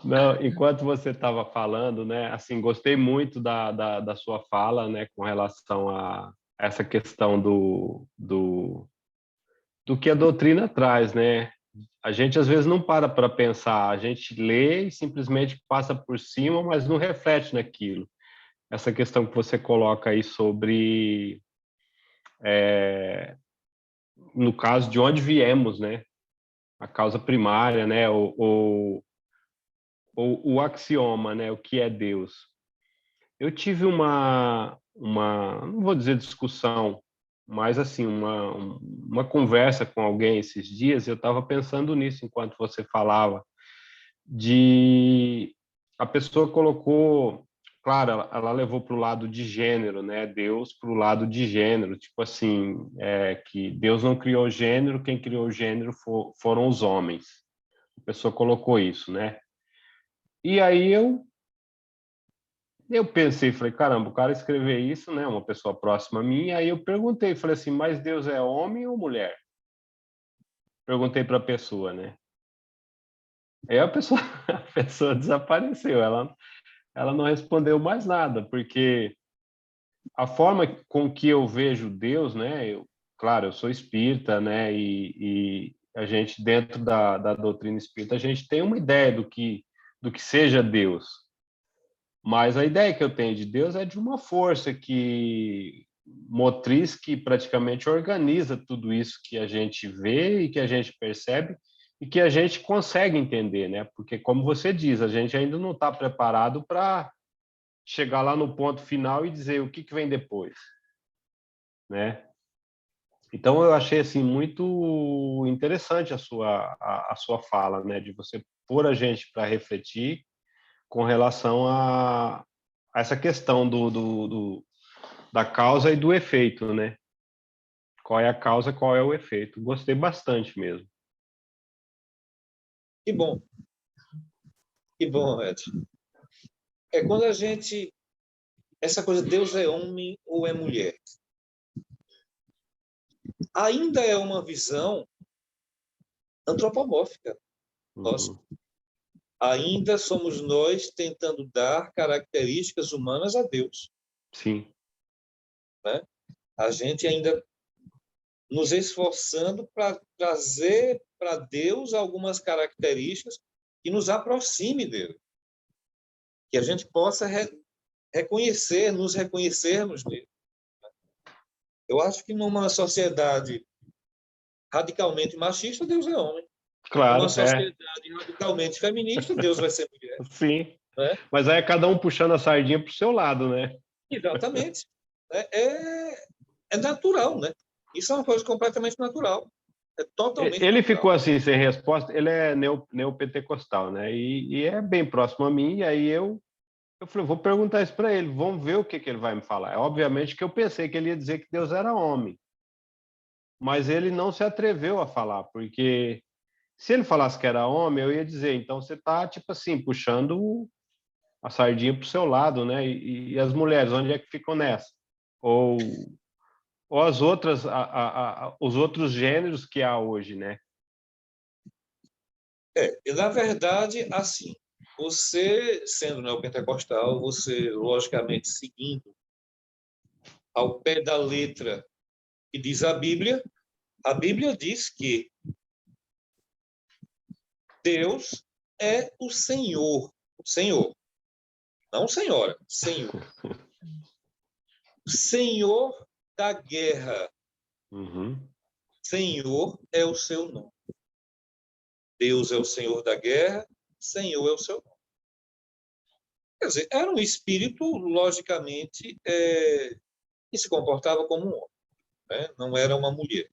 Não, enquanto você estava falando, né, assim, gostei muito da sua fala, né, com relação a essa questão do que a doutrina traz, né? A gente às vezes não para pensar, a gente lê e simplesmente passa por cima, mas não reflete naquilo. Essa questão que você coloca aí sobre, no caso, de onde viemos, né? A causa primária, né? O axioma, né? O que é Deus. Eu tive não vou dizer discussão, mas assim, uma conversa com alguém esses dias, e eu estava pensando nisso enquanto você falava, a pessoa colocou, claro, ela levou para o lado de gênero, né? Deus para o lado de gênero, tipo assim, que Deus não criou gênero, quem criou gênero foram os homens. A pessoa colocou isso, né? E aí eu pensei, falei, caramba, o cara escrever isso, né? Uma pessoa próxima a mim, aí eu perguntei, falei assim, mas Deus é homem ou mulher? Perguntei para a pessoa, né? Aí a pessoa, a pessoa desapareceu, ela não respondeu mais nada, porque a forma com que eu vejo Deus, né? Claro, eu sou espírita, né? E a gente, dentro da doutrina espírita, a gente tem uma ideia do que seja Deus. Mas a ideia que eu tenho de Deus é de uma força que motriz que praticamente organiza tudo isso que a gente vê e que a gente percebe e que a gente consegue entender, né? Porque, como você diz, a gente ainda não está preparado para chegar lá no ponto final e dizer o que vem depois, né? Então, eu achei assim muito interessante a sua fala, né? De você pôr a gente para refletir com relação a essa questão da causa e do efeito, né? Qual é a causa, qual é o efeito. Gostei bastante mesmo. Que bom, Ed. Quando a gente... Essa coisa, Deus é homem ou é mulher? Ainda é uma visão antropomórfica. Nós ainda somos nós tentando dar características humanas a Deus. Sim. Né? A gente ainda nos esforçando para trazer para Deus algumas características que nos aproxime dele. Que a gente possa nos reconhecermos nele. Eu acho que numa sociedade radicalmente machista, Deus é homem. Claro, Numa sociedade radicalmente feminista, Deus vai ser mulher. Sim. Né? Mas aí é cada um puxando a sardinha para o seu lado, né? Exatamente. É natural, né? Isso é uma coisa completamente natural. É totalmente Ele natural. ficou assim, sem resposta. Ele é neopentecostal, né? E é bem próximo a mim. E aí eu falei, vou perguntar isso para ele. Vamos ver o que ele vai me falar. Obviamente que eu pensei que ele ia dizer que Deus era homem. Mas ele não se atreveu a falar, porque se ele falasse que era homem, eu ia dizer, então você está, tipo assim, puxando a sardinha para o seu lado, né? E as mulheres, onde é que ficam nessa? Ou as outras, os outros gêneros que há hoje, né? Na verdade, assim, você, sendo neopentecostal, você, logicamente, seguindo ao pé da letra que diz a Bíblia diz que Deus é o Senhor, não senhora, Senhor. Senhor da guerra. Senhor é o seu nome. Deus é o Senhor da guerra, Senhor é o seu nome. Quer dizer, era um espírito, logicamente, que se comportava como um homem. Né? Não era uma mulher.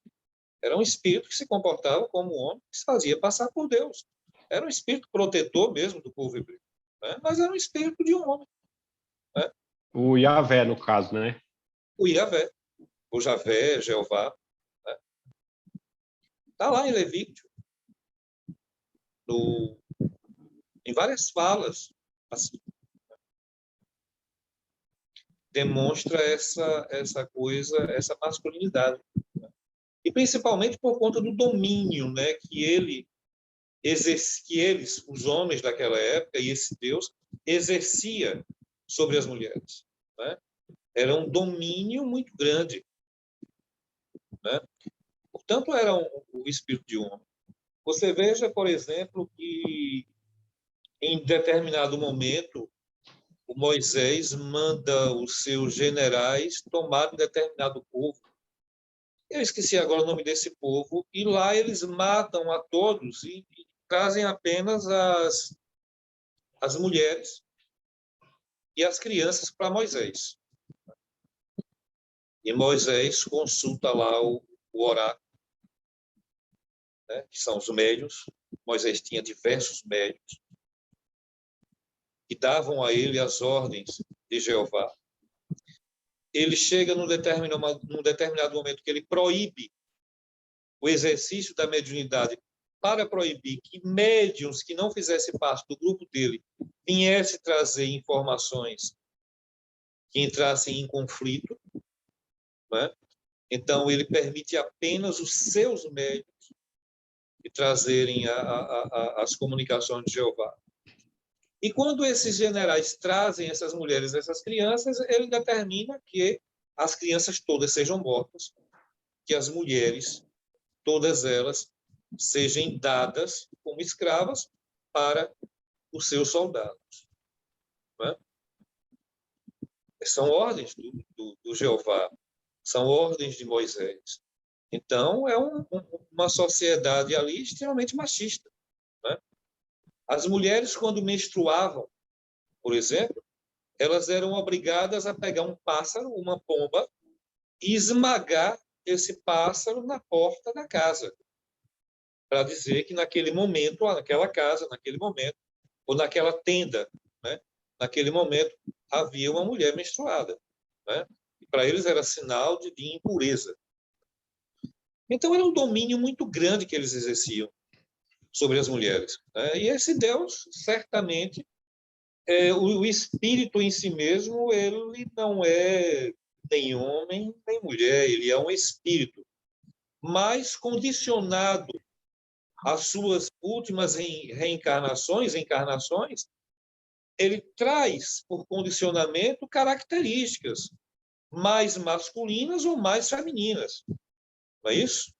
Era um espírito que se comportava como um homem, que se fazia passar por Deus. Era um espírito protetor mesmo do povo hebreu. Né? Mas era um espírito de um homem. Né? O Yahvé, no caso, né? O Yahvé, o Javé, Jeová. Né? Está lá em Levítico. Em várias falas, assim, demonstra essa coisa, essa masculinidade. Né? E principalmente por conta do domínio, né, que eles, os homens daquela época, e esse Deus, exercia sobre as mulheres. Né? Era um domínio muito grande. Né? Portanto, era o espírito de homem. Você veja, por exemplo, que em determinado momento o Moisés manda os seus generais tomarem determinado povo. Eu esqueci agora o nome desse povo, e lá eles matam a todos e trazem apenas as mulheres e as crianças para Moisés. E Moisés consulta lá o oráculo, né, que são os médiuns. Moisés tinha diversos médiuns que davam a ele as ordens de Jeová. Ele chega num determinado momento que ele proíbe o exercício da mediunidade para proibir que médiuns que não fizessem parte do grupo dele viessem trazer informações que entrassem em conflito. Né? Então, ele permite apenas os seus médiuns trazerem as comunicações de Jeová. E quando esses generais trazem essas mulheres, essas crianças, ele determina que as crianças todas sejam mortas, que as mulheres, todas elas, sejam dadas como escravas para os seus soldados. Né? São ordens do Jeová. São ordens de Moisés. Então, é uma sociedade ali extremamente machista, né? As mulheres, quando menstruavam, por exemplo, elas eram obrigadas a pegar um pássaro, uma pomba, e esmagar esse pássaro na porta da casa, para dizer que naquele momento, naquela casa, naquele momento, ou naquela tenda, né, naquele momento, havia uma mulher menstruada, né? E para eles era sinal de impureza. Então, era um domínio muito grande que eles exerciam sobre as mulheres, né? E esse Deus, certamente, o espírito em si mesmo, ele não é nem homem nem mulher, ele é um espírito, mas condicionado às suas últimas encarnações, ele traz, por condicionamento, características mais masculinas ou mais femininas. Não é isso?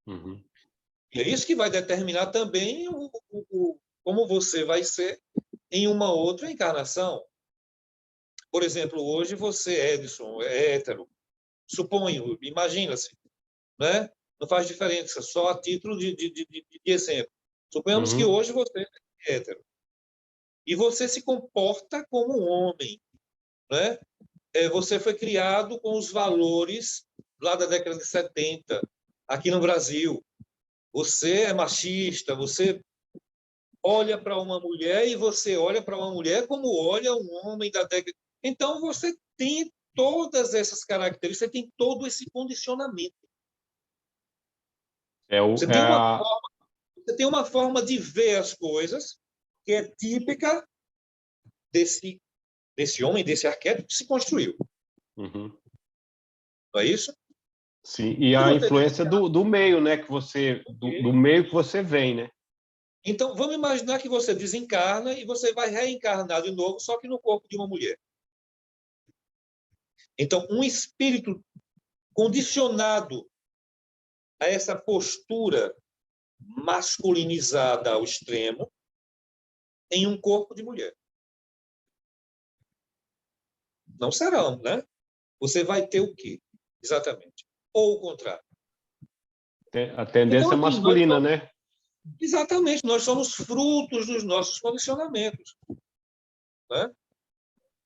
Uhum. E é isso que vai determinar também como você vai ser em uma outra encarnação. Por exemplo, hoje você, Edson, é hétero. Suponho, imagina-se, né? Não faz diferença, só a título de exemplo. Suponhamos que hoje você é hétero. E você se comporta como um homem, né? Você foi criado com os valores lá da década de 70, aqui no Brasil. Você é machista, você olha para uma mulher e você olha para uma mulher como olha um homem da década. Então, você tem todas essas características, você tem todo esse condicionamento. Você tem uma forma de ver as coisas que é típica desse homem, desse arquétipo que se construiu. Uhum. Não é isso? Sim, e a influência do meio, né, que você, do meio que você vem, né? Então, vamos imaginar que você desencarna e você vai reencarnar de novo, só que no corpo de uma mulher. Então, um espírito condicionado a essa postura masculinizada ao extremo em um corpo de mulher. Não serão, né? Você vai ter o quê? Exatamente. Ou o contrário. A tendência então, masculina, né? Exatamente. Nós somos frutos dos nossos condicionamentos, né?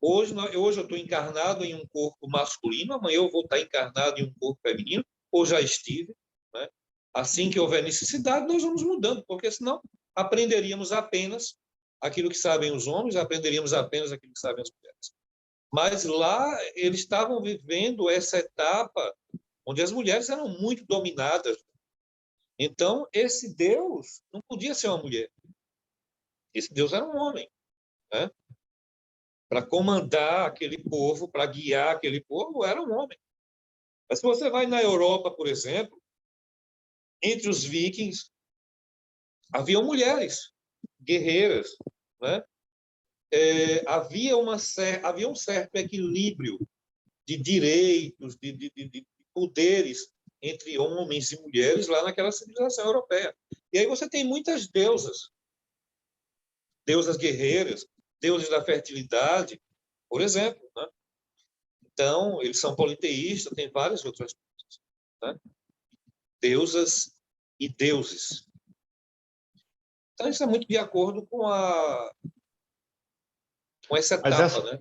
Hoje eu estou encarnado em um corpo masculino, amanhã eu vou estar encarnado em um corpo feminino, ou já estive, né? Assim que houver necessidade, nós vamos mudando, porque senão aprenderíamos apenas aquilo que sabem os homens, aprenderíamos apenas aquilo que sabem as mulheres. Mas lá eles estavam vivendo essa etapa onde as mulheres eram muito dominadas. Então, esse Deus não podia ser uma mulher. Esse Deus era um homem, né? Para comandar aquele povo, para guiar aquele povo, era um homem. Mas se você vai na Europa, por exemplo, entre os vikings, haviam mulheres guerreiras, né? Havia um certo equilíbrio de direitos, de poderes entre homens e mulheres lá naquela civilização europeia. E aí você tem muitas deusas guerreiras, deuses da fertilidade, por exemplo, né? Então, eles são politeístas, tem várias outras coisas, né? Deusas e deuses. Então, isso é muito de acordo com essa etapa, né?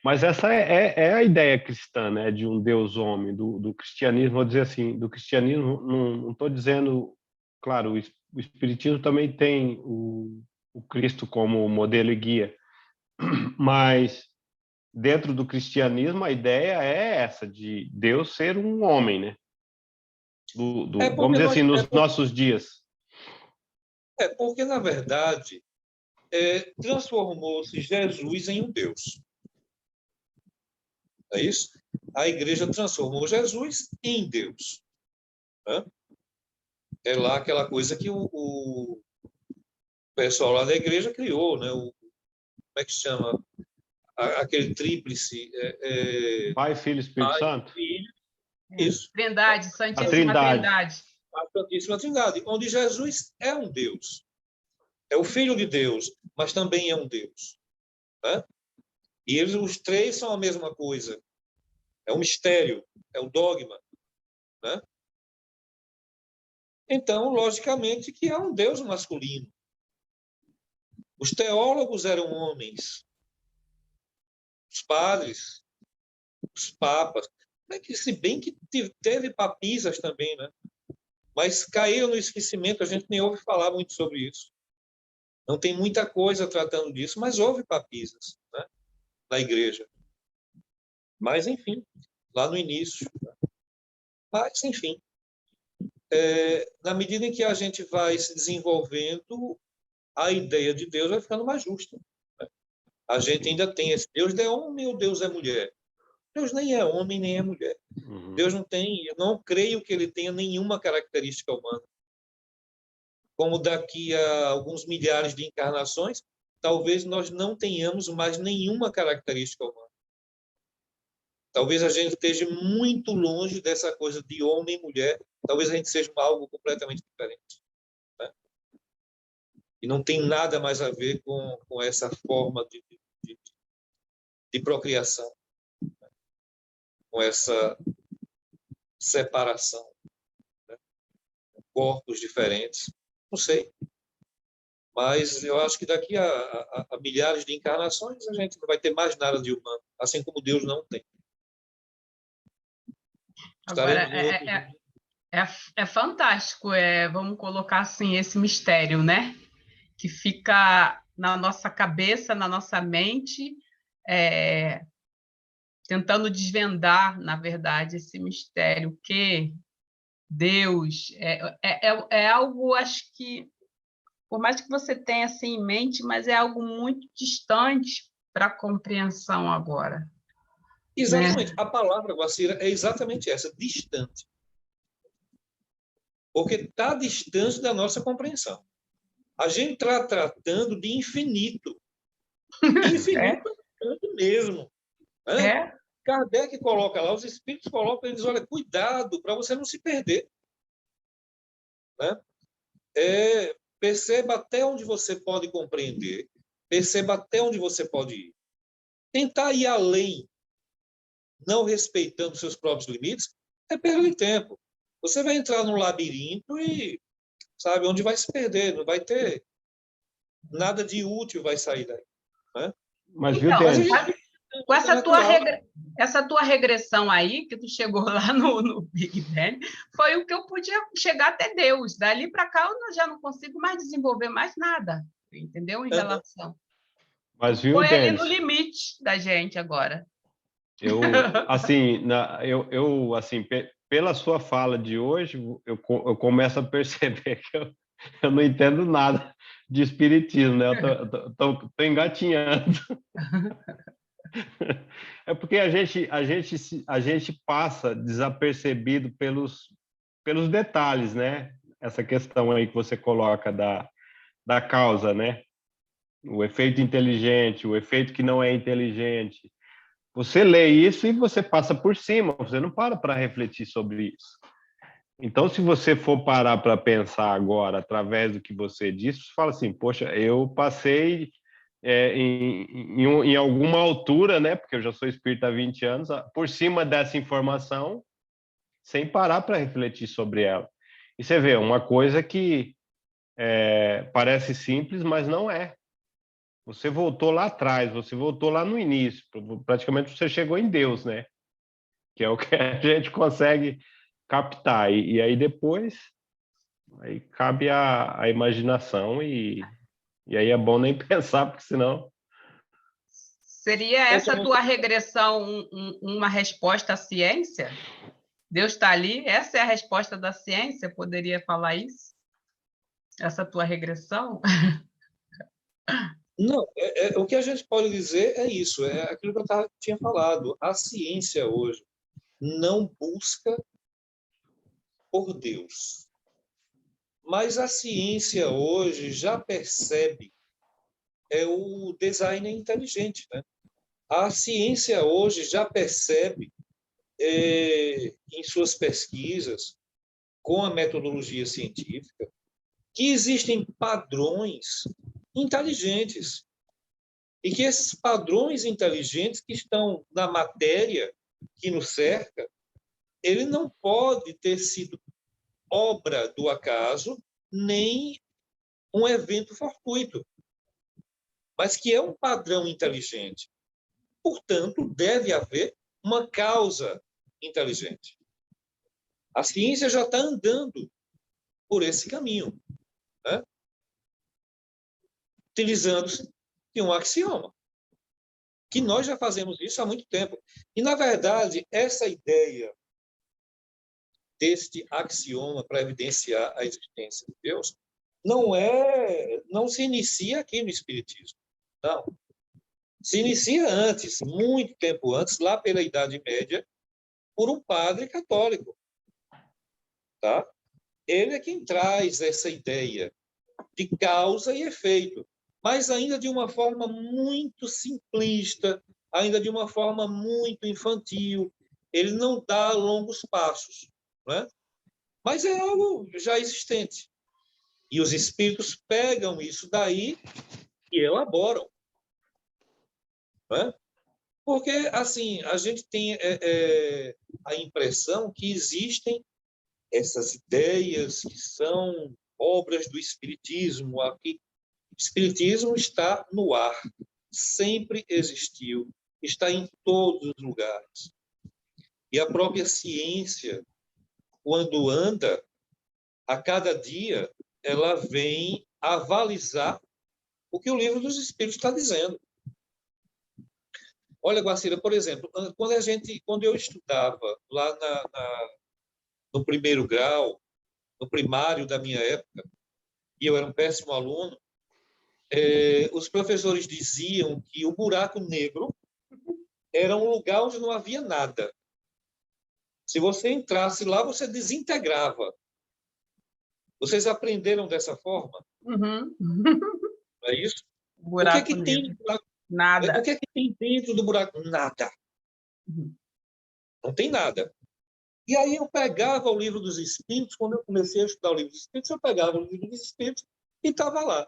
Mas essa é a ideia cristã, né, de um Deus homem, do cristianismo, vou dizer assim, do cristianismo, não estou dizendo, claro, o espiritismo também tem o Cristo como modelo e guia, mas dentro do cristianismo a ideia é essa, de Deus ser um homem, né? Vamos dizer assim, nos nossos dias. Porque, na verdade, transformou-se Jesus em um Deus. É isso? A igreja transformou Jesus em Deus, né? É lá aquela coisa que o pessoal lá da igreja criou, né? Como é que se chama? Aquele tríplice. Pai, Filho e Espírito Santo? Filho. Isso. Trindade, Santíssima Trindade. A Santíssima Trindade, onde Jesus é um Deus. É o Filho de Deus, mas também é um Deus, né? E os três são a mesma coisa. É um mistério, é o dogma, né? Então, logicamente, que há um Deus masculino. Os teólogos eram homens, os padres, os papas, se bem que teve papisas também, né? Mas caíram no esquecimento, a gente nem ouve falar muito sobre isso. Não tem muita coisa tratando disso, mas houve papisas, né, na igreja. Mas, enfim, lá no início. Mas, enfim, na medida em que a gente vai se desenvolvendo, a ideia de Deus vai ficando mais justa. Né? A gente ainda tem esse Deus é homem ou Deus é mulher? Deus nem é homem nem é mulher. Uhum. Deus não tem, eu não creio que ele tenha nenhuma característica humana. Como daqui a alguns milhares de encarnações, talvez nós não tenhamos mais nenhuma característica humana. Talvez a gente esteja muito longe dessa coisa de homem e mulher. Talvez a gente seja algo completamente diferente. Né? E não tem nada mais a ver com essa forma de procriação, né? Com essa separação, né? Corpos diferentes. Não sei. Mas eu acho que daqui a milhares de encarnações a gente não vai ter mais nada de humano, assim como Deus não tem. Agora, é fantástico, vamos colocar assim, esse mistério, né? Que fica na nossa cabeça, na nossa mente, tentando desvendar, na verdade, esse mistério que Deus é algo, acho que, por mais que você tenha assim em mente, mas é algo muito distante para a compreensão agora. Exatamente. Né? A palavra, Guacira, é exatamente essa, distante. Porque está distante da nossa compreensão. A gente está tratando de infinito. Infinito mesmo. Né? Kardec coloca lá, os espíritos colocam, eles olha, cuidado para você não se perder. Né? Perceba até onde você pode compreender, perceba até onde você pode ir. Tentar ir além, não respeitando seus próprios limites, é perda de tempo. Você vai entrar num labirinto e sabe onde vai se perder, não vai ter nada de útil vai sair daí. Né? Mas viu, Então, Denis? com essa tua regressão aí, que tu chegou lá no Big Bang, foi o que eu podia chegar até Deus. Dali para cá eu já não consigo mais desenvolver mais nada, entendeu? Em relação. Mas viu, Foi ali no Denis? limite da gente agora. Assim, pela sua fala de hoje, eu começo a perceber que eu não entendo nada de espiritismo, né? Eu tô engatinhando. É porque a gente passa desapercebido pelos detalhes, né? Essa questão aí que você coloca da causa, né? O efeito inteligente, o efeito que não é inteligente. Você lê isso e você passa por cima, você não para refletir sobre isso. Então, se você for parar para pensar agora, através do que você disse, você fala assim, poxa, eu passei em alguma altura, né, porque eu já sou espírita há 20 anos, por cima dessa informação, sem parar para refletir sobre ela. E você vê, uma coisa que parece simples, mas não é. Você voltou lá atrás, você voltou lá no início, praticamente você chegou em Deus, né? Que é o que a gente consegue captar. E aí depois, aí cabe a imaginação e aí é bom nem pensar, porque senão... Seria essa tua regressão uma resposta à ciência? Deus está ali? Essa é a resposta da ciência? Poderia falar isso? Essa tua regressão? Não, o que a gente pode dizer é isso, é aquilo que eu tinha falado. A ciência hoje não busca por Deus. Mas a ciência hoje já percebe o design inteligente. Né? A ciência hoje já percebe, em suas pesquisas, com a metodologia científica, que existem padrões inteligentes. E que esses padrões inteligentes que estão na matéria que nos cerca, ele não pode ter sido obra do acaso, nem um evento fortuito, mas que é um padrão inteligente. Portanto, deve haver uma causa inteligente. A ciência já está andando por esse caminho, né? Utilizando-se de um axioma, que nós já fazemos isso há muito tempo. E, na verdade, essa ideia deste axioma para evidenciar a existência de Deus não se inicia aqui no Espiritismo. Não. Se inicia antes, muito tempo antes, lá pela Idade Média, por um padre católico. Tá? Ele é quem traz essa ideia de causa e efeito, mas ainda de uma forma muito simplista, ainda de uma forma muito infantil. Ele não dá longos passos, né? Mas é algo já existente. E os espíritos pegam isso daí e elaboram. Né? Porque, assim, a gente tem a impressão que existem essas ideias que são obras do Espiritismo. Aqui, o Espiritismo está no ar, sempre existiu, está em todos os lugares. E a própria ciência, quando anda, a cada dia, ela vem avalizar o que o Livro dos Espíritos está dizendo. Olha, Guacira, por exemplo, quando eu estudava lá no primeiro grau, no primário da minha época, e eu era um péssimo aluno, os professores diziam que o buraco negro era um lugar onde não havia nada. Se você entrasse lá, você desintegrava. Vocês aprenderam dessa forma? Uhum. Não é isso? Buraco o que tem negro. no buraco? Nada. O que tem dentro do buraco? Nada. Uhum. Não tem nada. E aí eu pegava o Livro dos Espíritos, quando eu comecei a estudar o Livro dos Espíritos, eu pegava o Livro dos Espíritos e estava lá.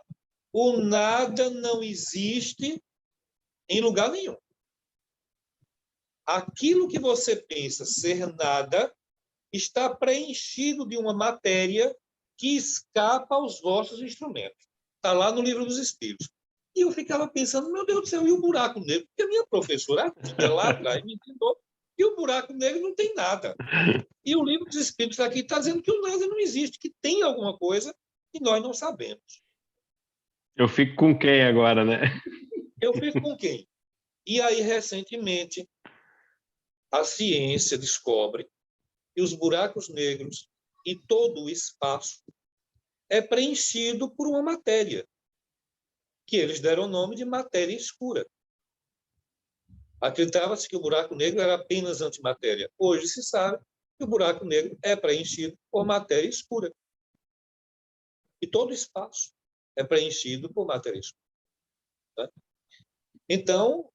O nada não existe em lugar nenhum. Aquilo que você pensa ser nada está preenchido de uma matéria que escapa aos vossos instrumentos. Está lá no Livro dos Espíritos. E eu ficava pensando, meu Deus do céu, e o buraco negro? Porque a minha professora lá atrás me ensinou que o buraco negro não tem nada. E o Livro dos Espíritos aqui está dizendo que o nada não existe, que tem alguma coisa que nós não sabemos. Eu fico com quem agora, né? Eu fico com quem? E aí, recentemente, a ciência descobre que os buracos negros e todo o espaço é preenchido por uma matéria, que eles deram o nome de matéria escura. Acreditava-se que o buraco negro era apenas antimatéria. Hoje se sabe que o buraco negro é preenchido por matéria escura. E todo o espaço é preenchido por matéria escura. Né? Então,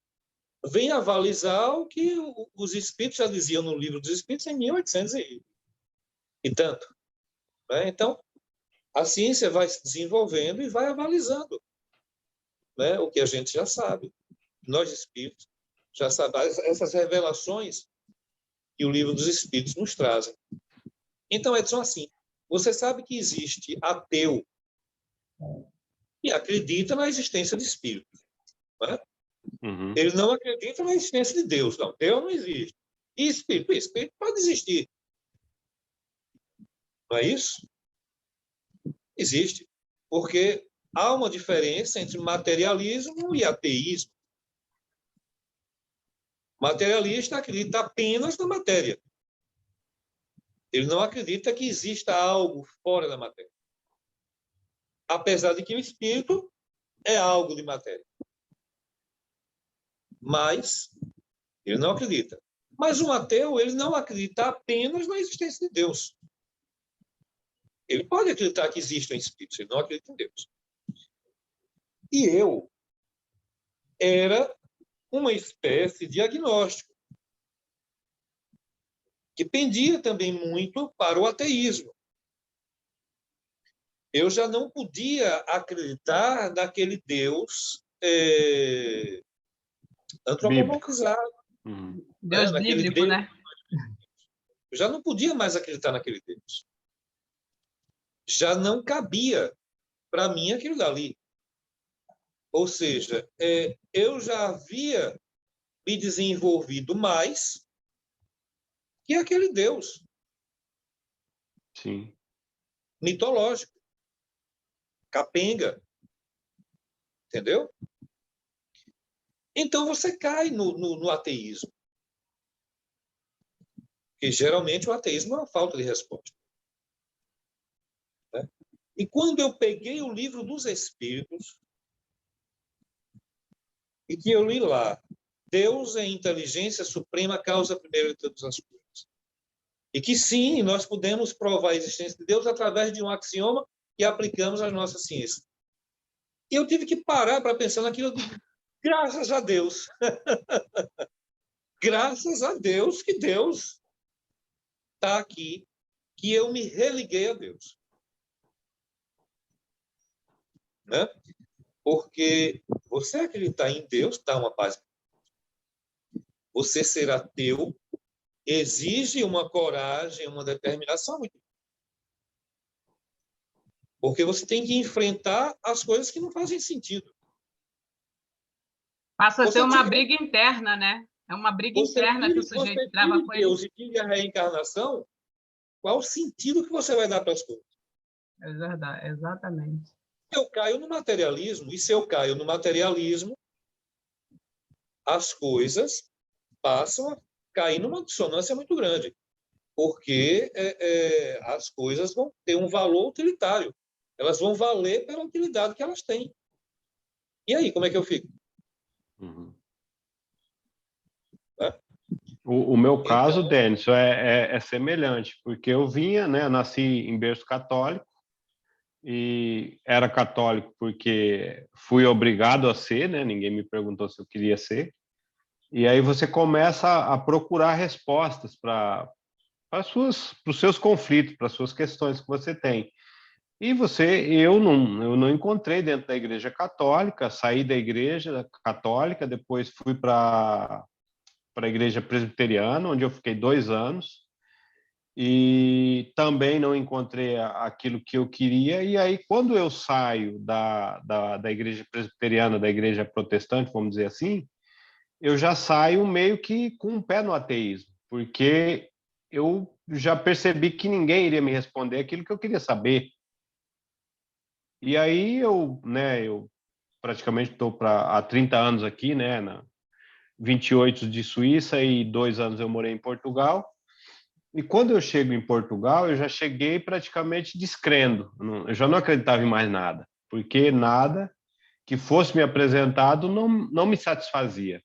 vem avalizar o que os espíritos já diziam no Livro dos Espíritos em 1800 e tanto. Né? Então, a ciência vai se desenvolvendo e vai avalizando, né, o que a gente já sabe. Nós, espíritos, já sabemos essas revelações que o Livro dos Espíritos nos trazem. Então, Edson, assim, você sabe que existe ateu que acredita na existência de espíritos. Né? Uhum. Ele não acredita na existência de Deus. Não, Deus não existe. E espírito? Espírito pode existir. Não é isso? Existe. Porque há uma diferença entre materialismo e ateísmo. Materialista acredita apenas na matéria. Ele não acredita que exista algo fora da matéria. Apesar de que o espírito é algo de matéria. Mas ele não acredita. Mas um ateu, ele não acredita apenas na existência de Deus. Ele pode acreditar que existem espíritos, ele não acredita em Deus. E eu era uma espécie de agnóstico, que pendia também muito para o ateísmo. Eu já não podia acreditar naquele Deus antropomorfizado, Deus Naquele bíblico, Deus, né? eu já não podia mais acreditar naquele Deus. Já não cabia para mim aquilo dali. Ou seja, eu já havia me desenvolvido mais que aquele Deus Sim. mitológico, capenga, entendeu? Então você cai no ateísmo. Porque geralmente o ateísmo é uma falta de resposta. Né? E quando eu peguei o livro dos Espíritos, e que eu li lá, Deus é inteligência suprema, causa primeira de todas as coisas. E que sim, nós podemos provar a existência de Deus através de um axioma que aplicamos às nossas ciências. E eu tive que parar para pensar naquilo. Graças a Deus. Graças a Deus que Deus está aqui, que eu me religuei a Deus. Né? Porque você acreditar em Deus dá uma paz. Você ser ateu exige uma coragem, uma determinação. Porque você tem que enfrentar as coisas que não fazem sentido. Passa a ser Você uma tira- briga interna, né? É uma briga Você interna que o tira sujeito trava com ele. Deus e tira a reencarnação, qual o sentido que você vai dar para as coisas? É verdade, exatamente. Eu caio no materialismo, e se eu caio no materialismo, as coisas passam a cair numa dissonância muito grande, porque as coisas vão ter um valor utilitário, elas vão valer pela utilidade que elas têm. E aí, como é que eu fico? Uhum. Né? O meu caso, Então, Denis, é semelhante, porque eu vinha, né, nasci em berço católico, e era católico porque fui obrigado a ser, né? Ninguém me perguntou se eu queria ser. E aí você começa a procurar respostas para os seus conflitos, para as suas questões que você tem. E eu não encontrei dentro da Igreja Católica, saí da Igreja Católica, depois fui para a Igreja Presbiteriana, onde eu fiquei 2 anos, e também não encontrei aquilo que eu queria. E aí, quando eu saio da igreja presbiteriana, da igreja protestante, vamos dizer assim, eu já saio meio que com um pé no ateísmo, porque eu já percebi que ninguém iria me responder aquilo que eu queria saber. E aí eu praticamente estou há 30 anos aqui, né, 28 de Suíça e 2 anos eu morei em Portugal. E quando eu chego em Portugal, eu já cheguei praticamente descrendo. Eu já não acreditava em mais nada, porque nada que fosse me apresentado não me satisfazia.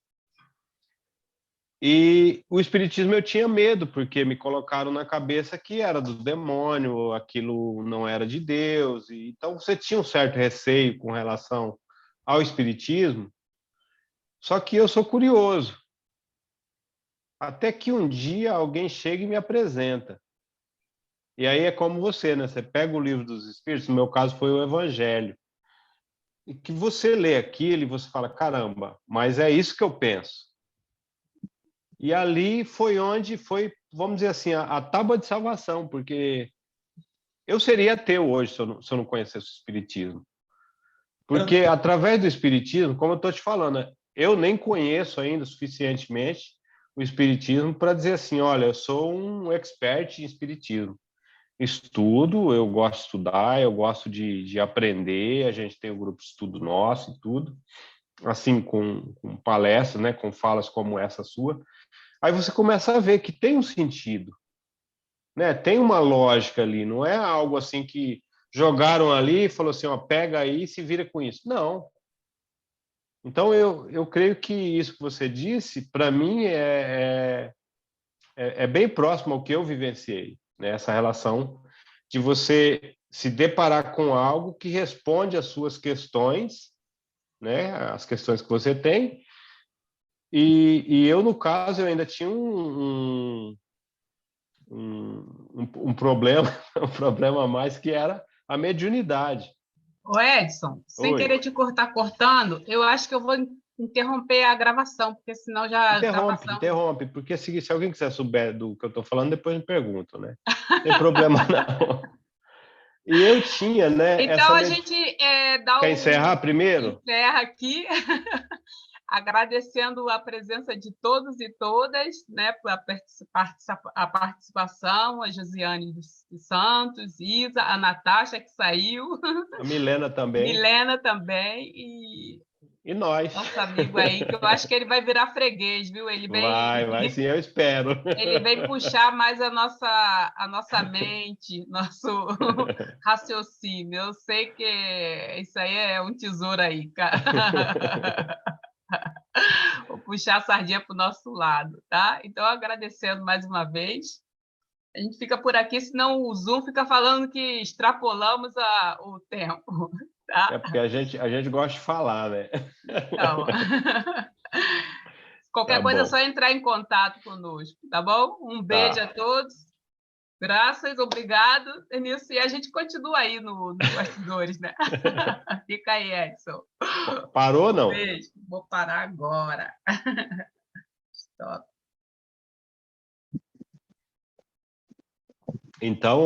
E o espiritismo eu tinha medo, porque me colocaram na cabeça que era do demônio, aquilo não era de Deus. Então você tinha um certo receio com relação ao espiritismo. Só que eu sou curioso. Até que um dia alguém chega e me apresenta. E aí é como você, né? Você pega o livro dos Espíritos, no meu caso foi o Evangelho, e que você lê aquilo e você fala, caramba, mas é isso que eu penso. E ali foi onde foi, vamos dizer assim, a tábua de salvação, porque eu seria ateu hoje se eu não conhecesse o Espiritismo. Porque através do Espiritismo, como eu estou te falando, eu nem conheço ainda suficientemente o Espiritismo para dizer assim, olha, eu sou um expert em Espiritismo. Estudo, eu gosto de estudar, eu gosto de aprender, a gente tem um grupo de estudo nosso e tudo, assim, com palestras, né, com falas como essa sua. Aí você começa a ver que tem um sentido, né, tem uma lógica ali, não é algo assim que jogaram ali e falou assim, ó, pega aí e se vira com isso. Não. Então, eu creio que isso que você disse, para mim, é bem próximo ao que eu vivenciei, né, essa relação de você se deparar com algo que responde às suas questões, né, as questões que você tem, e eu, no caso, eu ainda tinha um problema, um problema a mais, que era a mediunidade. Ô Edson, sem Oi. querer te cortando, eu acho que eu vou interromper a gravação, porque senão já está passando. Interrompe, porque se alguém quiser souber do que eu estou falando, depois me pergunta, né? Não tem problema, não. E eu tinha, né? Então, a gente dá Quer encerrar primeiro? Encerra aqui, agradecendo a presença de todos e todas, né, a participação, a Josiane dos Santos, Isa, a Natasha, que saiu. A Milena também. Milena também, E nós. Nosso amigo aí, que eu acho que ele vai virar freguês, viu? Ele vem, vai sim, eu espero. Ele vem puxar mais a nossa mente, nosso raciocínio. Eu sei que isso aí é um tesouro aí, cara. Vou puxar a sardinha para o nosso lado, tá? Então, agradecendo mais uma vez. A gente fica por aqui, senão o Zoom fica falando que extrapolamos o tempo. Tá? É porque a gente gosta de falar, né? Então, qualquer coisa é só entrar em contato conosco, tá bom? Um beijo a todos. Graças, obrigado, Denilson. E a gente continua aí nos bastidores, né? Fica aí, Edson. Parou ou não? Beijo. Vou parar agora. Stop. Então,